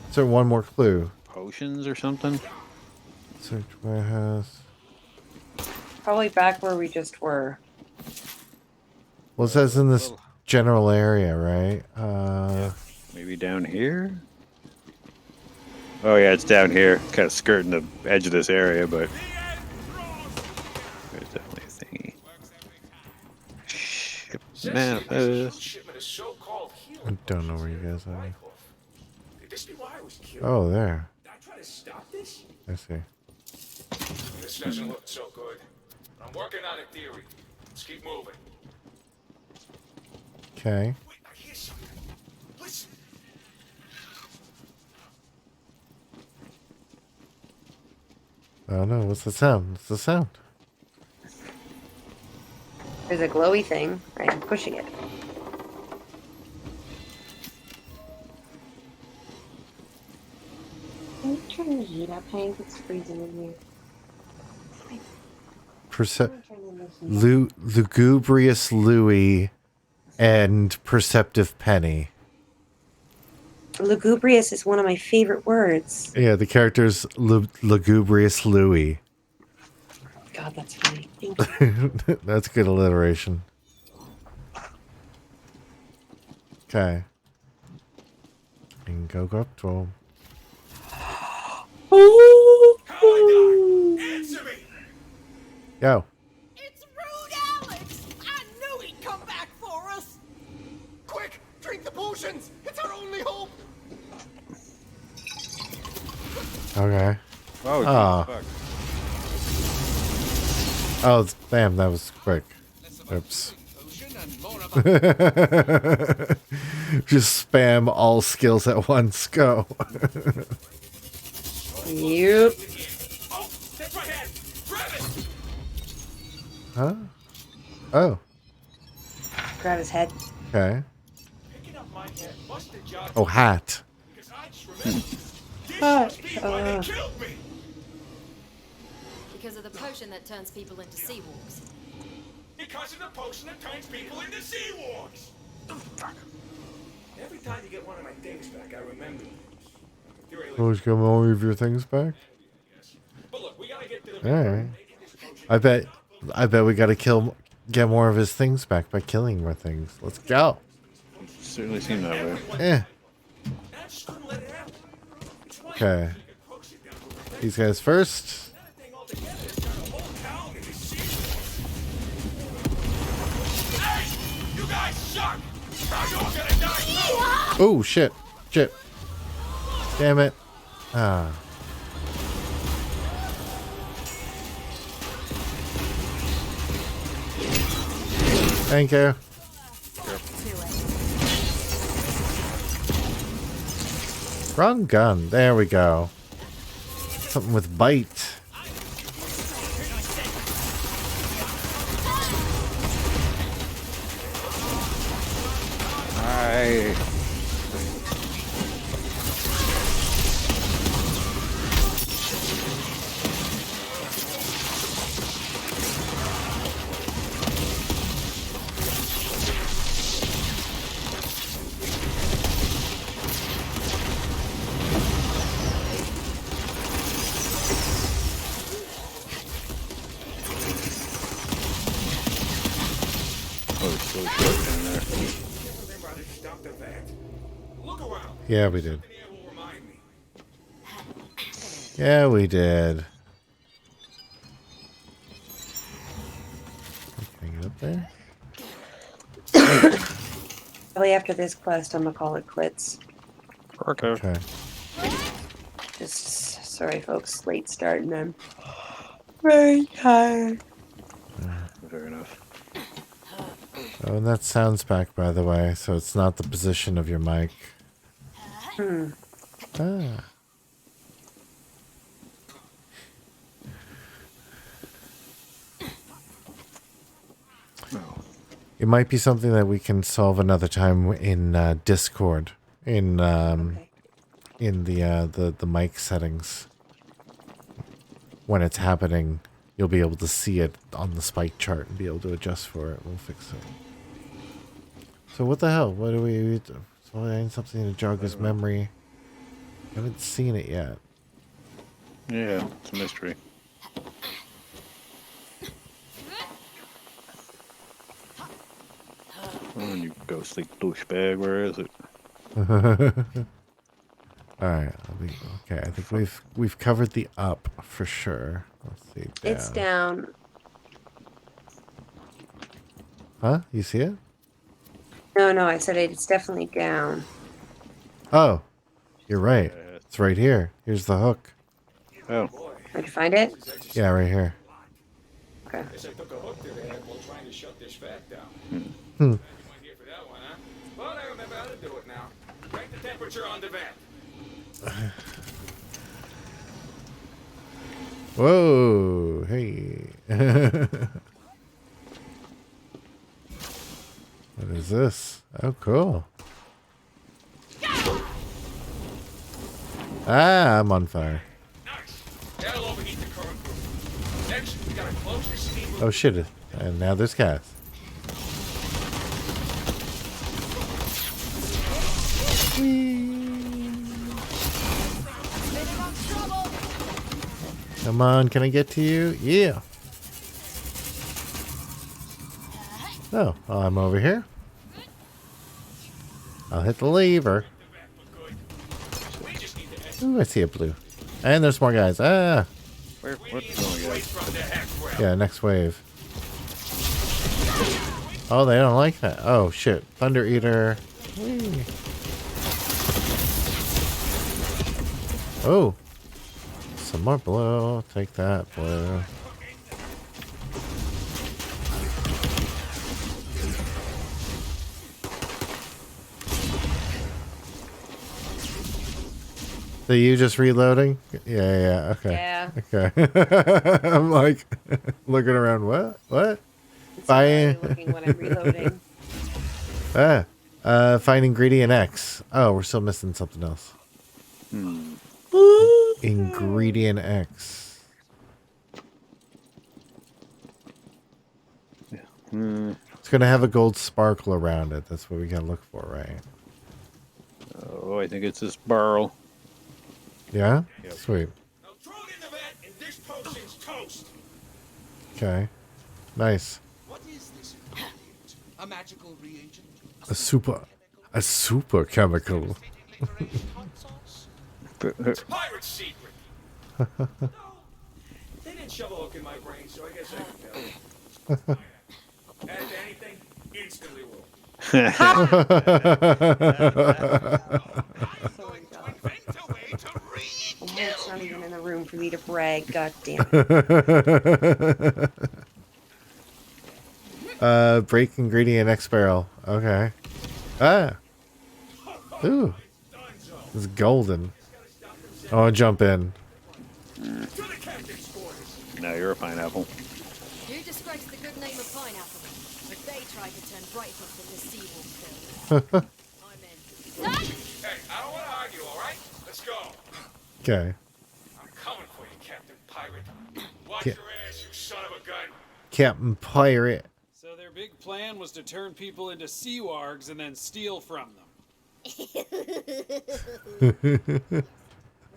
Is there one more clue? Potions or something? Search warehouse. Probably back where we just were. Well, it says in this general area, right? Maybe down here? Oh yeah, it's down here. Kind of skirting the edge of this area, but there's definitely a thingy. Manifest. I don't know where you guys are. Could this be why I was killed? Oh, there. Did I try to stop this? I see. This doesn't look so good. I'm working on a theory. Let's keep moving. Okay. Wait, I hear something. Listen. Oh no, what's the sound? What's the sound? There's a glowy thing. I'm pushing it. I'm turning the heat up, Hank. It's freezing in here. Lugubrious Louis and Perceptive Penny. Lugubrious is one of my favorite words. Yeah, the character's Lugubrious Louis. God, that's funny. Thank you. That's good alliteration. Okay. And go up to him. Answer me! Yo. It's rude, Alex! I knew he'd come back for us! Quick, drink the potions! It's our only hope! Okay. Oh, Ah. fuck. Oh, damn, that was quick. Oops. Just spam all skills at once. Go. Yep. Oh, that's my head! Grab it! Huh? Oh. Grab his head. Okay. Picking up my head must have jogged Oh, hat. because I just remembered. This must be why they killed me! Because of the potion that turns people into sea wolves. Because of the potion that turns people into sea wargs! Every time you get one of my things back, I remember this. Always get all of your things back? But look, we gotta get to the Alright. I bet I bet we gotta get more of his things back by killing more things. Let's go. Certainly seemed that way. Eh. Okay. These guys first. You guys suck! Now you're gonna die! Oh, shit. Shit. Damn it. Ah. Thank you. Wrong gun. There we go. Something with bite. I. Yeah, we did. Yeah, we did. Can I get up there? Probably after this quest, I'm gonna call it quits. Okay. Just sorry, folks. Late start, and I'm very tired. Fair enough. Oh, and that sounds back, by the way, so it's not the position of your mic. Ah. It might be something that we can solve another time in Discord, in the mic settings. When it's happening, you'll be able to see it on the spike chart and be able to adjust for it. We'll fix it. So what the hell? What do we? Find something to jog his memory. I haven't seen it yet. Yeah, it's a mystery. Oh, you ghostly douchebag, where is it? Alright, okay, I think we've covered the up for sure. Let's see. Down. It's down. Huh? You see it? No, I said it's definitely down. Oh, you're right. It's right here. Here's the hook. Oh. Where'd you find it? Yeah, right here. Okay. Guess I took a hook to the head while trying to shut this vat down. Hmm. You weren't here for that one, huh? But I remember how to do it now. Crank the temperature on the vat. Whoa, hey. What is this? Oh, cool. Ah, I'm on fire. Nice. That'll overheat the current room. Next, we gotta close the steam room. Oh, shit. And now there's gas. Come on, can I get to you? Yeah. Oh, I'm over here. I'll hit the lever. Ooh, I see a blue. And there's more guys. Ah. What's going on? Yeah, next wave. Oh, they don't like that. Oh, shit. Thunder Eater. Whee. Oh. Some more blue. I'll take that blue. So you just reloading? Yeah, okay. Yeah. Okay. I'm like looking around. What? Looking when I'm reloading. Find ingredient X. Oh, we're still missing something else. Ingredient X. It's gonna have a gold sparkle around it. That's what we gotta look for, right? Oh, I think it's this barrel. Yeah? Yep. Sweet. Now throw it in the vat and this potion's toast. Okay. Nice. What is this ingredient? A magical reagent? A super chemical. Hot sauce? It's a pirate secret. No, they didn't shove a hook in my brain, so I guess I can tell you. Add to anything, instantly roll. It's not even in the room for me to brag. God damn it. Break ingredient X barrel. Okay. Ah. Ooh. It's golden. Oh, jump in. No, you're a pineapple. You disgrace the good name of Pineapple. But they tried to turn Brighthook into Seawolf film. I'm in. Hey, I don't want to argue, all right? Let's go. Okay. I'm coming for you, Captain Pirate. Watch Yeah. your ass, you son of a gun. Captain Pirate. So their big plan was to turn people into sea wargs and then steal from them.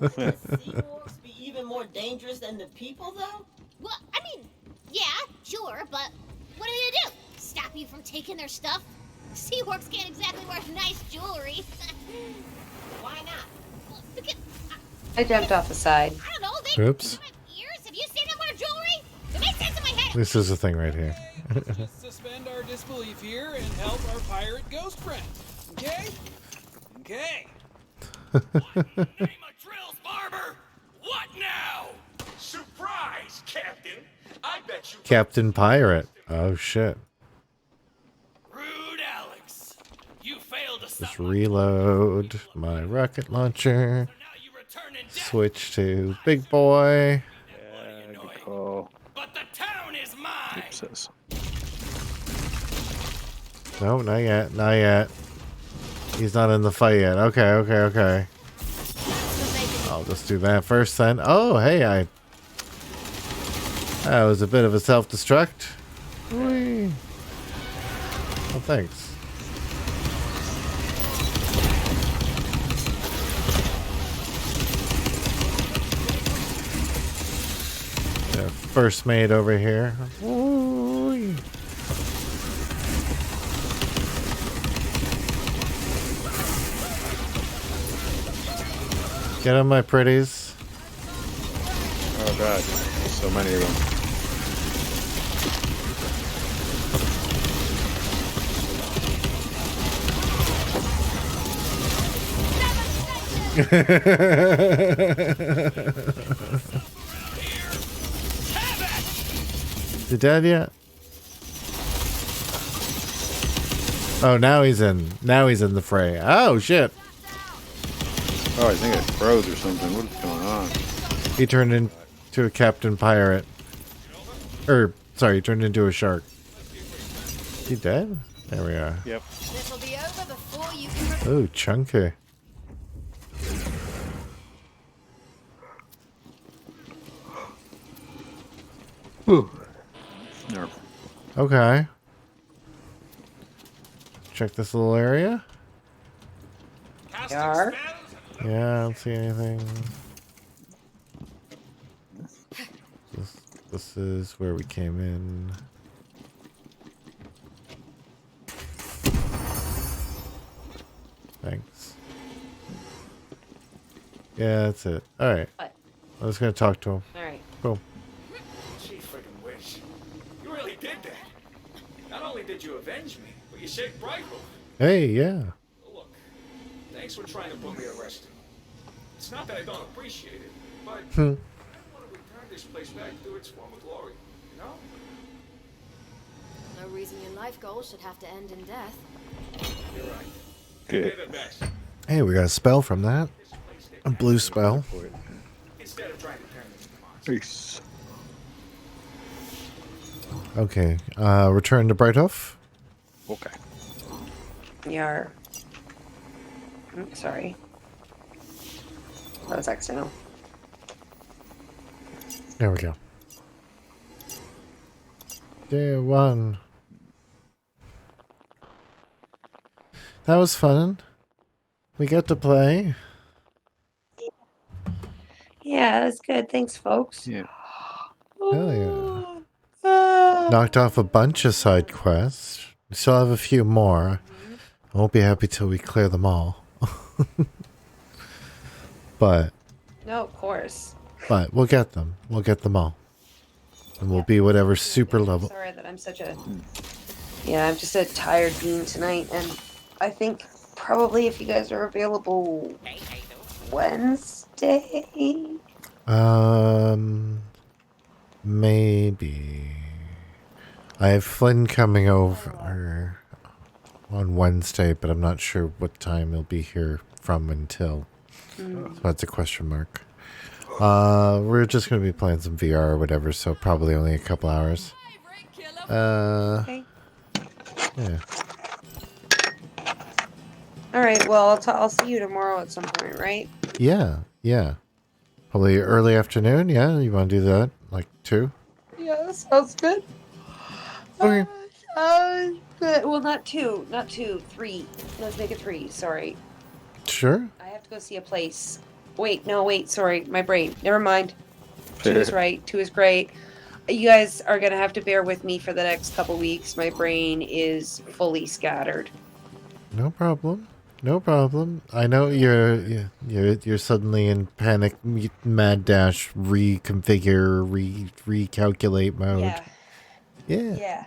Seaworks be even more dangerous than the people, though? Well, I mean, yeah, sure, but what are they gonna do? Stop you from taking their stuff? Seaworks can't exactly wear nice jewelry. Why not? Well, because, I jumped off the side. I don't know, they Oops. have ears. Have you seen them wear jewelry? It makes sense in my head. This is the thing right here. Let's just suspend our disbelief here and help our pirate ghost friend. Okay? Okay. What in the name of drills, Barber? What now? Surprise, Captain. I bet you... Captain Pirate. Oh, shit. Rude Alex. You failed to stop Just reload my rocket launcher. Switch to big boy. Yeah, good call. But the town is mine. Oopses. No, not yet. Not yet. He's not in the fight yet. Okay, okay, okay. I'll just do that first then. Oh, hey, that was a bit of a self-destruct. Whee. Well, thanks. Yeah, first mate over here. Whee. Get on, my pretties. Oh god, so many of them. You dead yet? Oh, now he's in. Now he's in the fray. Oh shit! Oh, I think it froze or something. What is going on? He turned into a Captain Pirate. Sorry, he turned into a shark. He dead? There we are. Yep. This'll be over before you can. Oh, chunky. Ooh. No. Okay. Check this little area. Yar. Yeah, I don't see anything. This is where we came in. Thanks. Yeah, that's it. Alright. What? I was gonna talk to him. Alright. Boom. Gee friggin' whiz. You really did that. Not only did you avenge me, but you saved Brighthook. Hey, yeah. Look, thanks for trying to put me to rest. It's not that I don't appreciate it, but I want to return this place back to its former glory, you know? No reason your life goals should have to end in death. You're right. Good. They're the best. Hey, we got a spell from that. A blue spell. Instead of trying to turn this into Peace. monsters. Okay. Return to Brighthoof. Okay. Yar. Sorry. That was accidental. There we go. Day one. That was fun. We got to play. Yeah, that was good. Thanks, folks. Yeah. Hell yeah. knocked off a bunch of side quests. We still have a few more. I won't be happy till we clear them all. But No, of course. we'll get them. We'll get them all. And we'll be whatever super level. Sorry that I'm such a... Yeah, I'm just a tired bean tonight, and I think probably if you guys are available Wednesday... Maybe. I have Flynn coming over on Wednesday, but I'm not sure what time he'll be here from until. So that's a question mark. We're just going to be playing some VR or whatever, so probably only a couple hours. Okay. Yeah. Alright, well, I'll see you tomorrow at some point, right? Yeah, yeah. Probably early afternoon, yeah? You want to do that? Like 2? Yeah, that sounds good. Okay. Good. Well, not 2. Not 2. 3. Let's make it 3. Sorry. Sure. I have to go see a place. Wait, no, wait. Sorry. My brain. Never mind. 2 is right. 2 is great. You guys are going to have to bear with me for the next couple weeks. My brain is fully scattered. No problem. No problem. I know you're suddenly in panic, mad dash, reconfigure, recalculate mode. Yeah. Yeah. Yeah.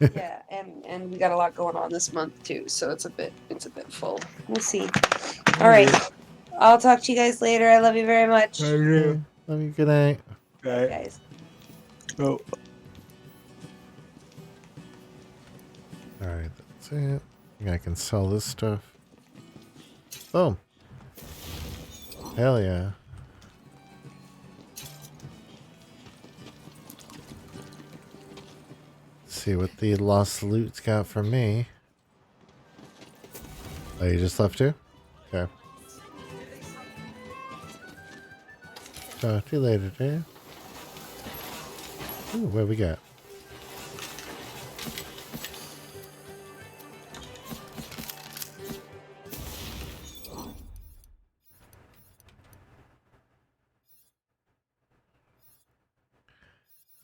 Yeah, and we got a lot going on this month too, so it's a bit full. We'll see. All right, I'll talk to you guys later. I love you very much. Love you. Love you. Good night. Bye, guys. Oh. All right, that's it. I think I can sell this stuff. Boom. Hell yeah. See what the lost loot's got for me. Oh, you just left too? Okay. Talk to you later, dude. Ooh, what we got?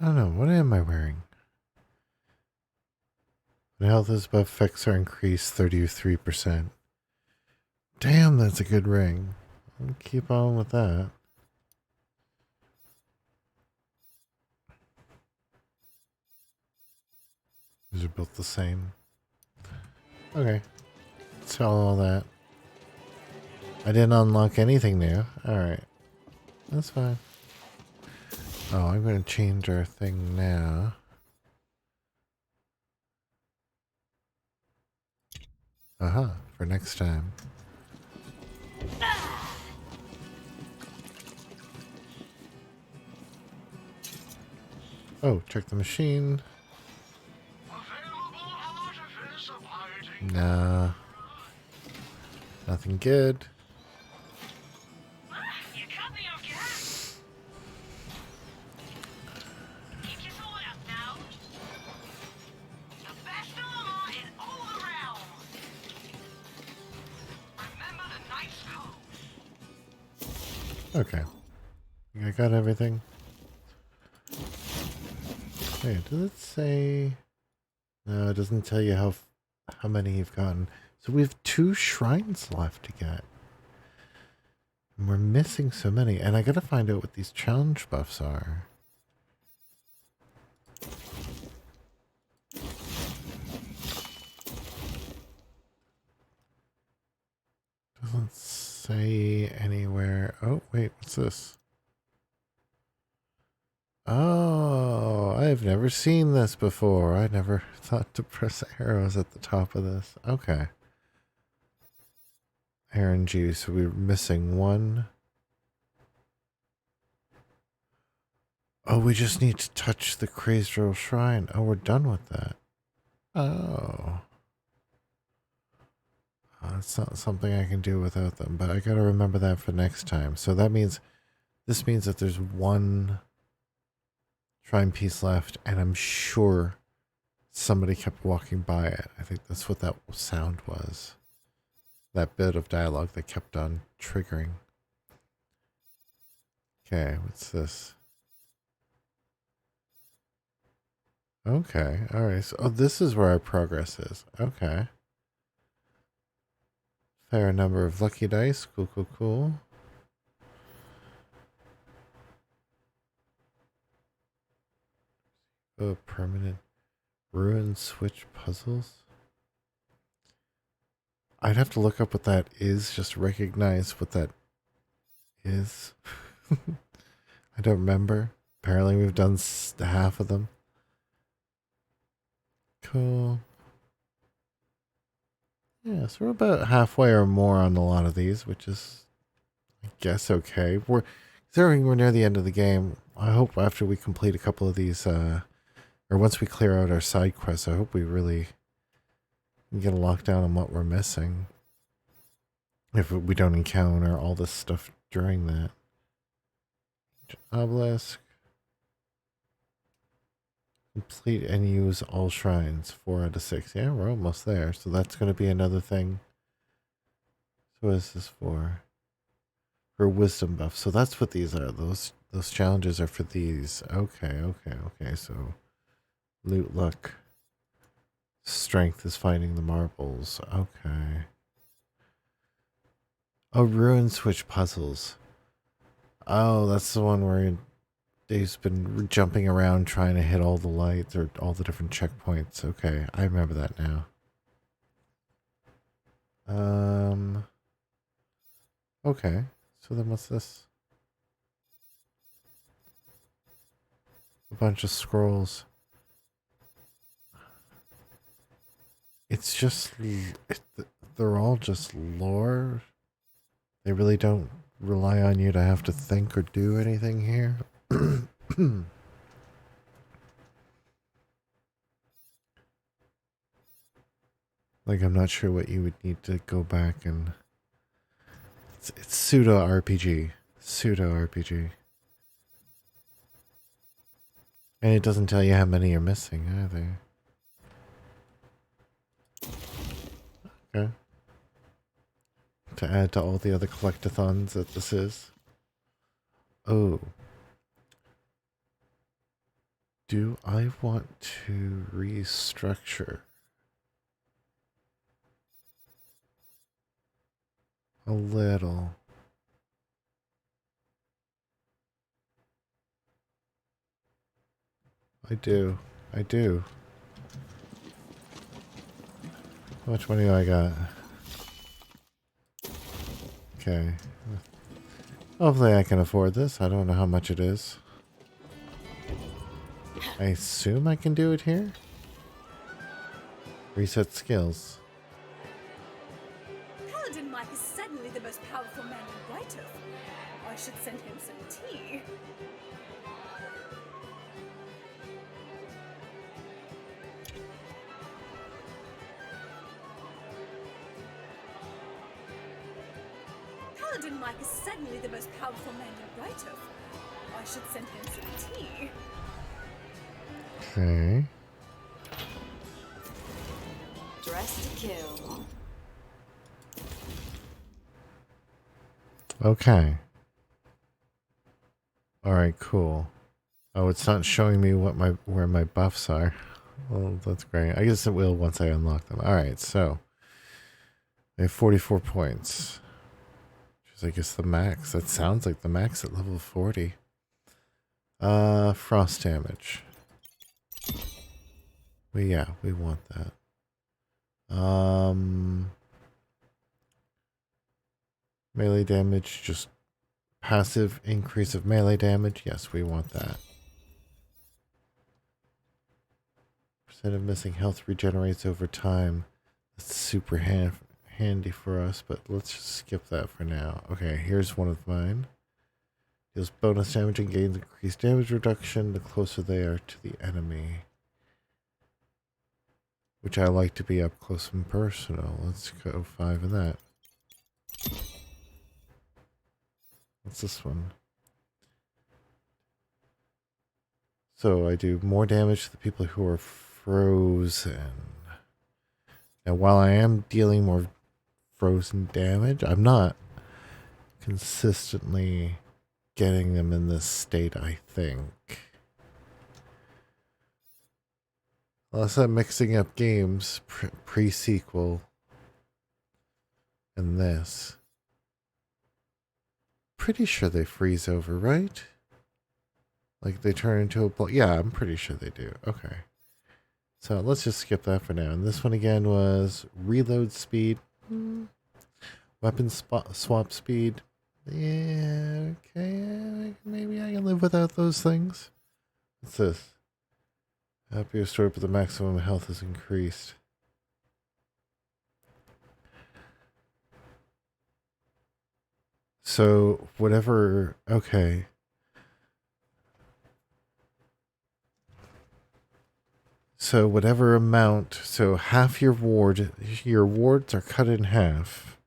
I don't know. What am I wearing? The health is buff effects are increased 33%. Damn, that's a good ring. I'll keep on with that. These are both the same. Okay. Sell all that. I didn't unlock anything new. Alright. That's fine. Oh, I'm going to change our thing now. Aha, for next time. Oh, check the machine. Nah. Nothing good. Okay. I got everything. Wait, does it say... No, it doesn't tell you how many you've gotten. So we have 2 shrines left to get. And we're missing so many. And I gotta find out what these challenge buffs are. Doesn't say anywhere. Oh, wait, what's this? Oh, I've never seen this before. I never thought to press arrows at the top of this. Okay. RNG, so we're missing 1. Oh, we just need to touch the Crazed Royal Shrine. Oh, we're done with that. Oh. That's not something I can do without them, but I gotta remember that for next time. So that means, this means that there's 1 shrine piece left, and I'm sure somebody kept walking by it. I think that's what that sound was. That bit of dialogue that kept on triggering. Okay, what's this? Okay. All right. So, oh, this is where our progress is. Okay. Fair number of lucky dice. Cool, cool, cool. Oh, permanent ruin switch puzzles. I'd have to look up what that is just to recognize what that is. I don't remember. Apparently we've done half of them. Cool. Yeah, so we're about halfway or more on a lot of these, which is, I guess, okay. Considering we're near the end of the game, I hope after we complete a couple of these, or once we clear out our side quests, I hope we really get a lockdown on what we're missing. If we don't encounter all this stuff during that. Obelisk. Complete and use all shrines. 4 out of 6. Yeah, we're almost there. So that's going to be another thing. So what is this for? For wisdom buff. So that's what these are. Those challenges are for these. Okay. So loot luck. Strength is finding the marbles. Okay. Oh, ruin switch puzzles. Oh, that's the one where Dave's been jumping around trying to hit all the lights or all the different checkpoints. Okay, I remember that now. Okay. So then what's this? A bunch of scrolls. It's just they're all just lore. They really don't rely on you to have to think or do anything here. Like, I'm not sure what you would need to go back and... It's pseudo RPG. Pseudo RPG. And it doesn't tell you how many you're missing either. Okay. To add to all the other collectathons that this is. Oh. Do I want to restructure? A little. I do. How much money do I got? Okay. Hopefully I can afford this. I don't know how much it is. I assume I can do it here? Reset skills. Paladin Mike is certainly the most powerful man in White Oak. I should send him some tea. Paladin Mike is certainly the most powerful man in White Oak. I should send him some tea. Okay. Dress to kill. Okay. Alright, cool. Oh, it's not showing me where my buffs are. Well, that's great. I guess it will once I unlock them. Alright, so I have 44 points. Which is, I guess, the max. That sounds like the max at level 40. Frost damage. Well, yeah, we want that. Melee damage, just passive increase of melee damage. Yes, we want that. Percent of missing health regenerates over time. That's super handy for us, but let's just skip that for now. Okay, here's one of mine. Deals bonus damage and gains increased damage reduction the closer they are to the enemy. Which I like to be up close and personal. Let's go 5 of that. What's this one? So I do more damage to the people who are frozen. Now while I am dealing more frozen damage, I'm not consistently getting them in this state, I think. Unless I'm mixing up games, pre-sequel, and this. Pretty sure they freeze over, right? Like they turn into a yeah, I'm pretty sure they do. Okay. So let's just skip that for now. And this one again was reload speed. Weapon swap speed. Yeah, okay. Maybe I can live without those things. What's this? Help you restore, but the maximum health is increased. So whatever, okay. So whatever amount, so half your wards are cut in half.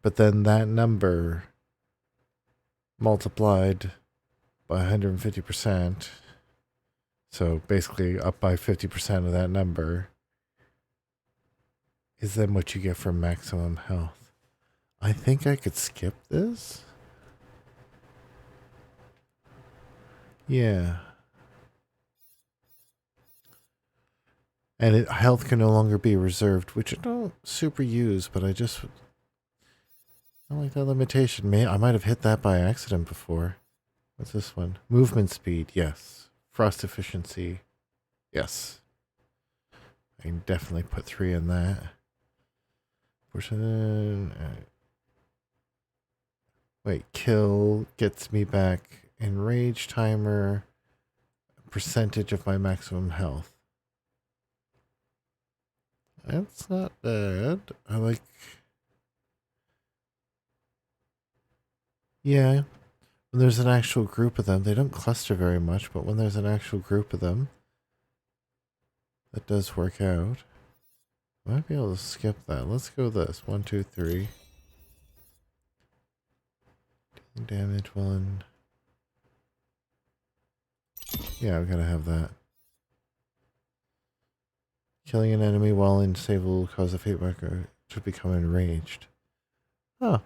But then that number multiplied by 150%. So basically up by 50% of that number is then what you get for maximum health. I think I could skip this. Yeah. And health can no longer be reserved, which I don't super use, but I don't like that limitation. I might have hit that by accident before. What's this one? Movement speed, yes. Frost efficiency, yes. I can definitely put 3 in that. Wait, kill gets me back in rage timer, percentage of my maximum health. That's not bad. I like... Yeah, when there's an actual group of them, they don't cluster very much, but when there's an actual group of them, that does work out. I might be able to skip that. Let's go this. 1, 2, 3. Damage 1. Yeah, we gotta have that. Killing an enemy while unstable will cause a fate marker to become enraged. Huh.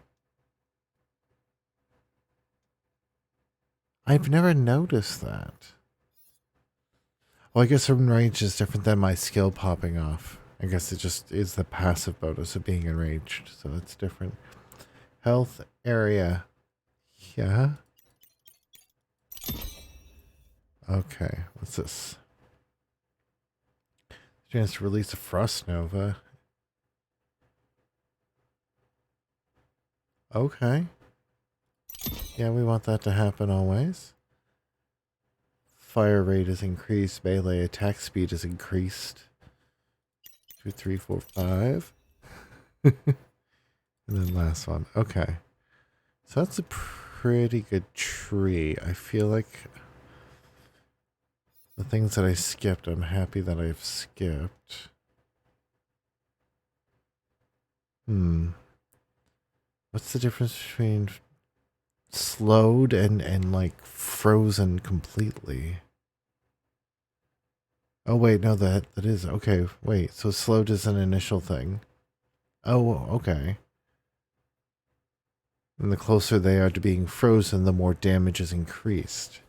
I've never noticed that. Well, I guess enraged is different than my skill popping off. I guess it just is the passive bonus of being enraged, so that's different. Health area. Yeah. Okay, what's this? Chance to release a frost nova. Okay. Yeah, we want that to happen always. Fire rate is increased. Melee attack speed is increased. 2, 3, 4, 5. And then last one. Okay. So that's a pretty good tree. I feel like the things that I skipped, I'm happy that I've skipped. What's the difference between slowed and like frozen completely? Oh wait, no, that is okay. Wait, so slowed is an initial thing. Oh, okay. And the closer they are to being frozen, the more damage is increased.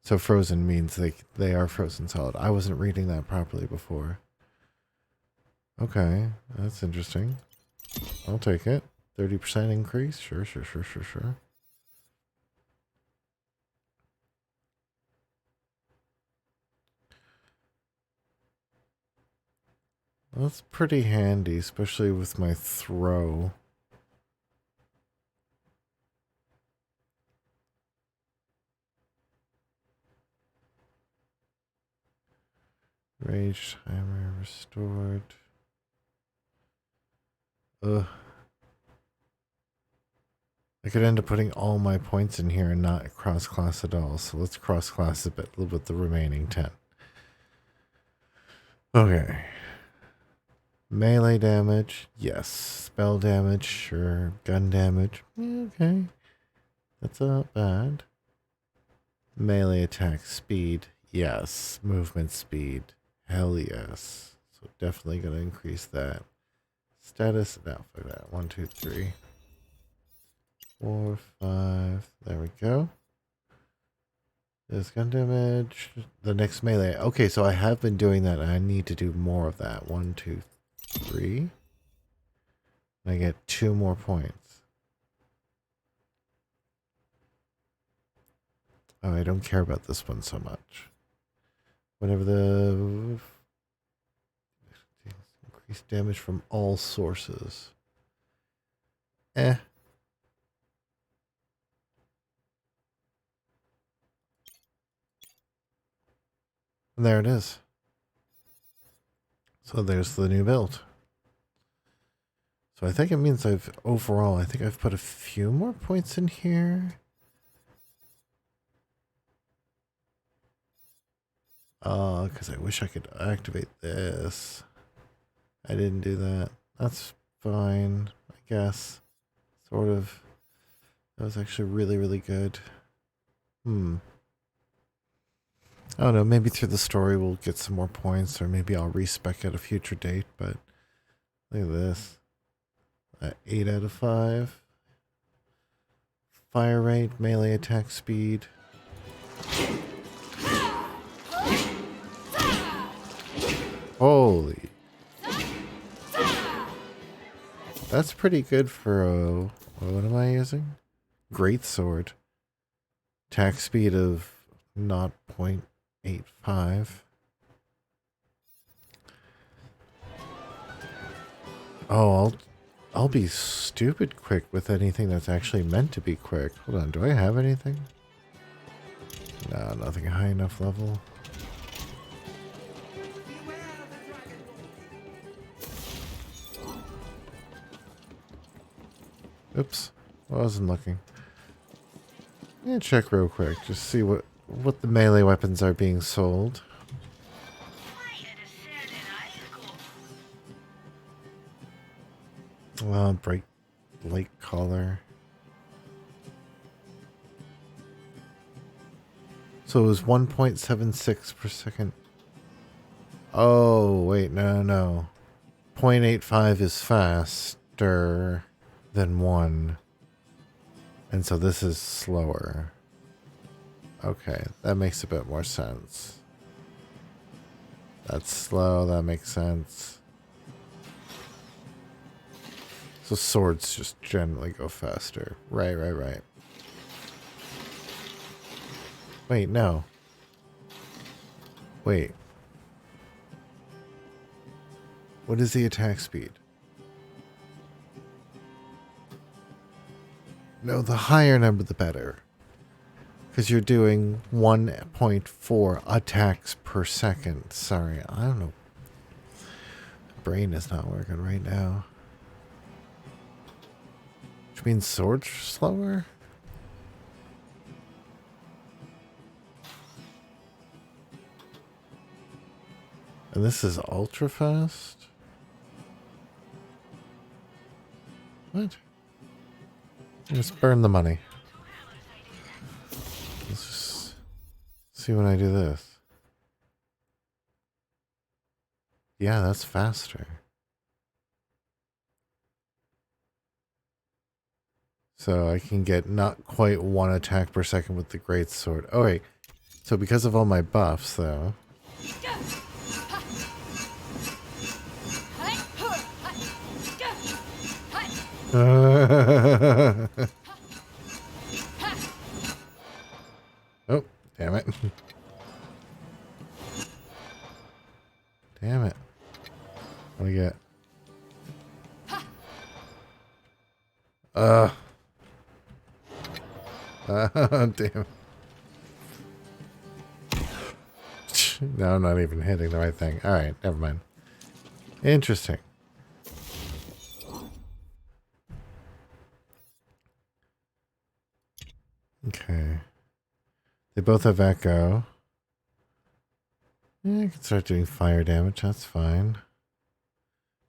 So frozen means they are frozen solid. I wasn't reading that properly before. Okay, that's interesting. I'll take it. 30% increase? Sure. That's pretty handy, especially with my throw. Rage timer restored. Ugh. I could end up putting all my points in here and not cross-class at all, so let's cross-class a bit with the remaining 10. Okay. Melee damage, yes. Spell damage, sure. Gun damage, okay. That's not bad. Melee attack speed, yes. Movement speed, hell yes. So definitely gonna increase that. Status, no, fuck that. 1, 2, 3. 4, 5. There we go. This gun damage. The next melee. Okay, so I have been doing that. And I need to do more of that. 1, 2, 3. I get 2 more points. Oh, I don't care about this one so much. Whatever the... Increased damage from all sources. Eh. And there it is. So there's the new build. So I think it means overall, I think I've put a few more points in here. Because I wish I could activate this. I didn't do that. That's fine, I guess. Sort of. That was actually really, really good. I don't know, maybe through the story we'll get some more points, or maybe I'll respec at a future date, but look at this. 8 out of 5. Fire rate, melee attack speed. Holy. That's pretty good for a... What am I using? Great sword. Attack speed of 0.85. Oh, I'll be stupid quick with anything that's actually meant to be quick. Hold on, do I have anything? No, nothing high enough level. Oops, I wasn't looking. Yeah, check real quick, just see what the melee weapons are being sold. Bright light color. So it was 1.76 per second. Oh, wait, no. 0.85 is faster than 1. And so this is slower. Okay, that makes a bit more sense. That's slow, that makes sense. So swords just generally go faster. Right. Wait, no. Wait. What is the attack speed? No, the higher number the better. Because you're doing 1.4 attacks per second. Sorry, I don't know. Brain is not working right now. Which means swords are slower? And this is ultra fast? What? Just burn the money. Let's just see when I do this. Yeah, that's faster. So I can get not quite 1 attack per second with the great sword. Oh wait, so because of all my buffs though. Oh, damn it. Damn it. What do I get? Damn. No, I'm not even hitting the right thing. Alright, never mind. Interesting. Okay. They both have echo. Yeah, I can start doing fire damage, that's fine.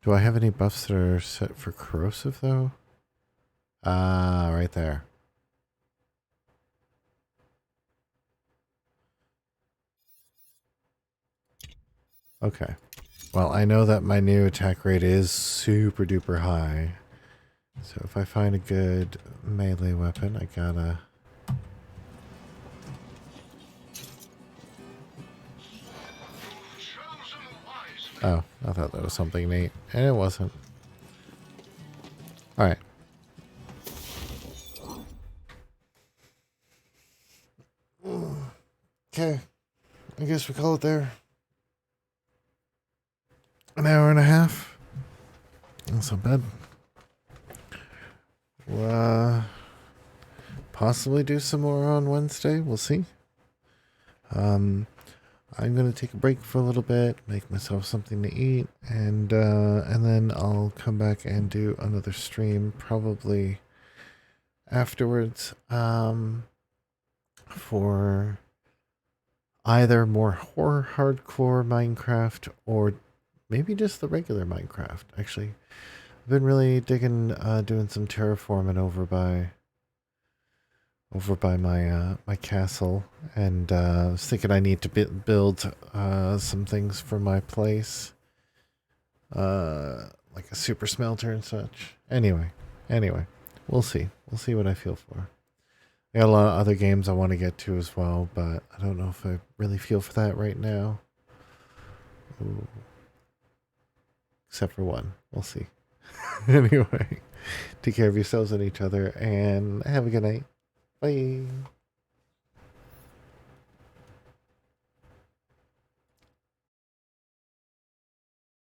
Do I have any buffs that are set for corrosive though? Ah, right there. Okay. Well, I know that my new attack rate is super duper high. So if I find a good melee weapon, I gotta... Oh, I thought that was something neat. And it wasn't. Alright. Okay. I guess we call it there. An hour and a half. Not so bad. We'll possibly do some more on Wednesday. We'll see. I'm gonna take a break for a little bit, make myself something to eat, and then I'll come back and do another stream probably afterwards. For either more horror hardcore Minecraft or maybe just the regular Minecraft. Actually, I've been really digging doing some terraforming over by my my castle, and I was thinking I need to build some things for my place, like a super smelter and such. Anyway, we'll see what I feel for. I got a lot of other games I want to get to as well, but I don't know if I really feel for that right now. Ooh. Except for one. We'll see. Anyway, take care of yourselves and each other, and have a good night. Bye.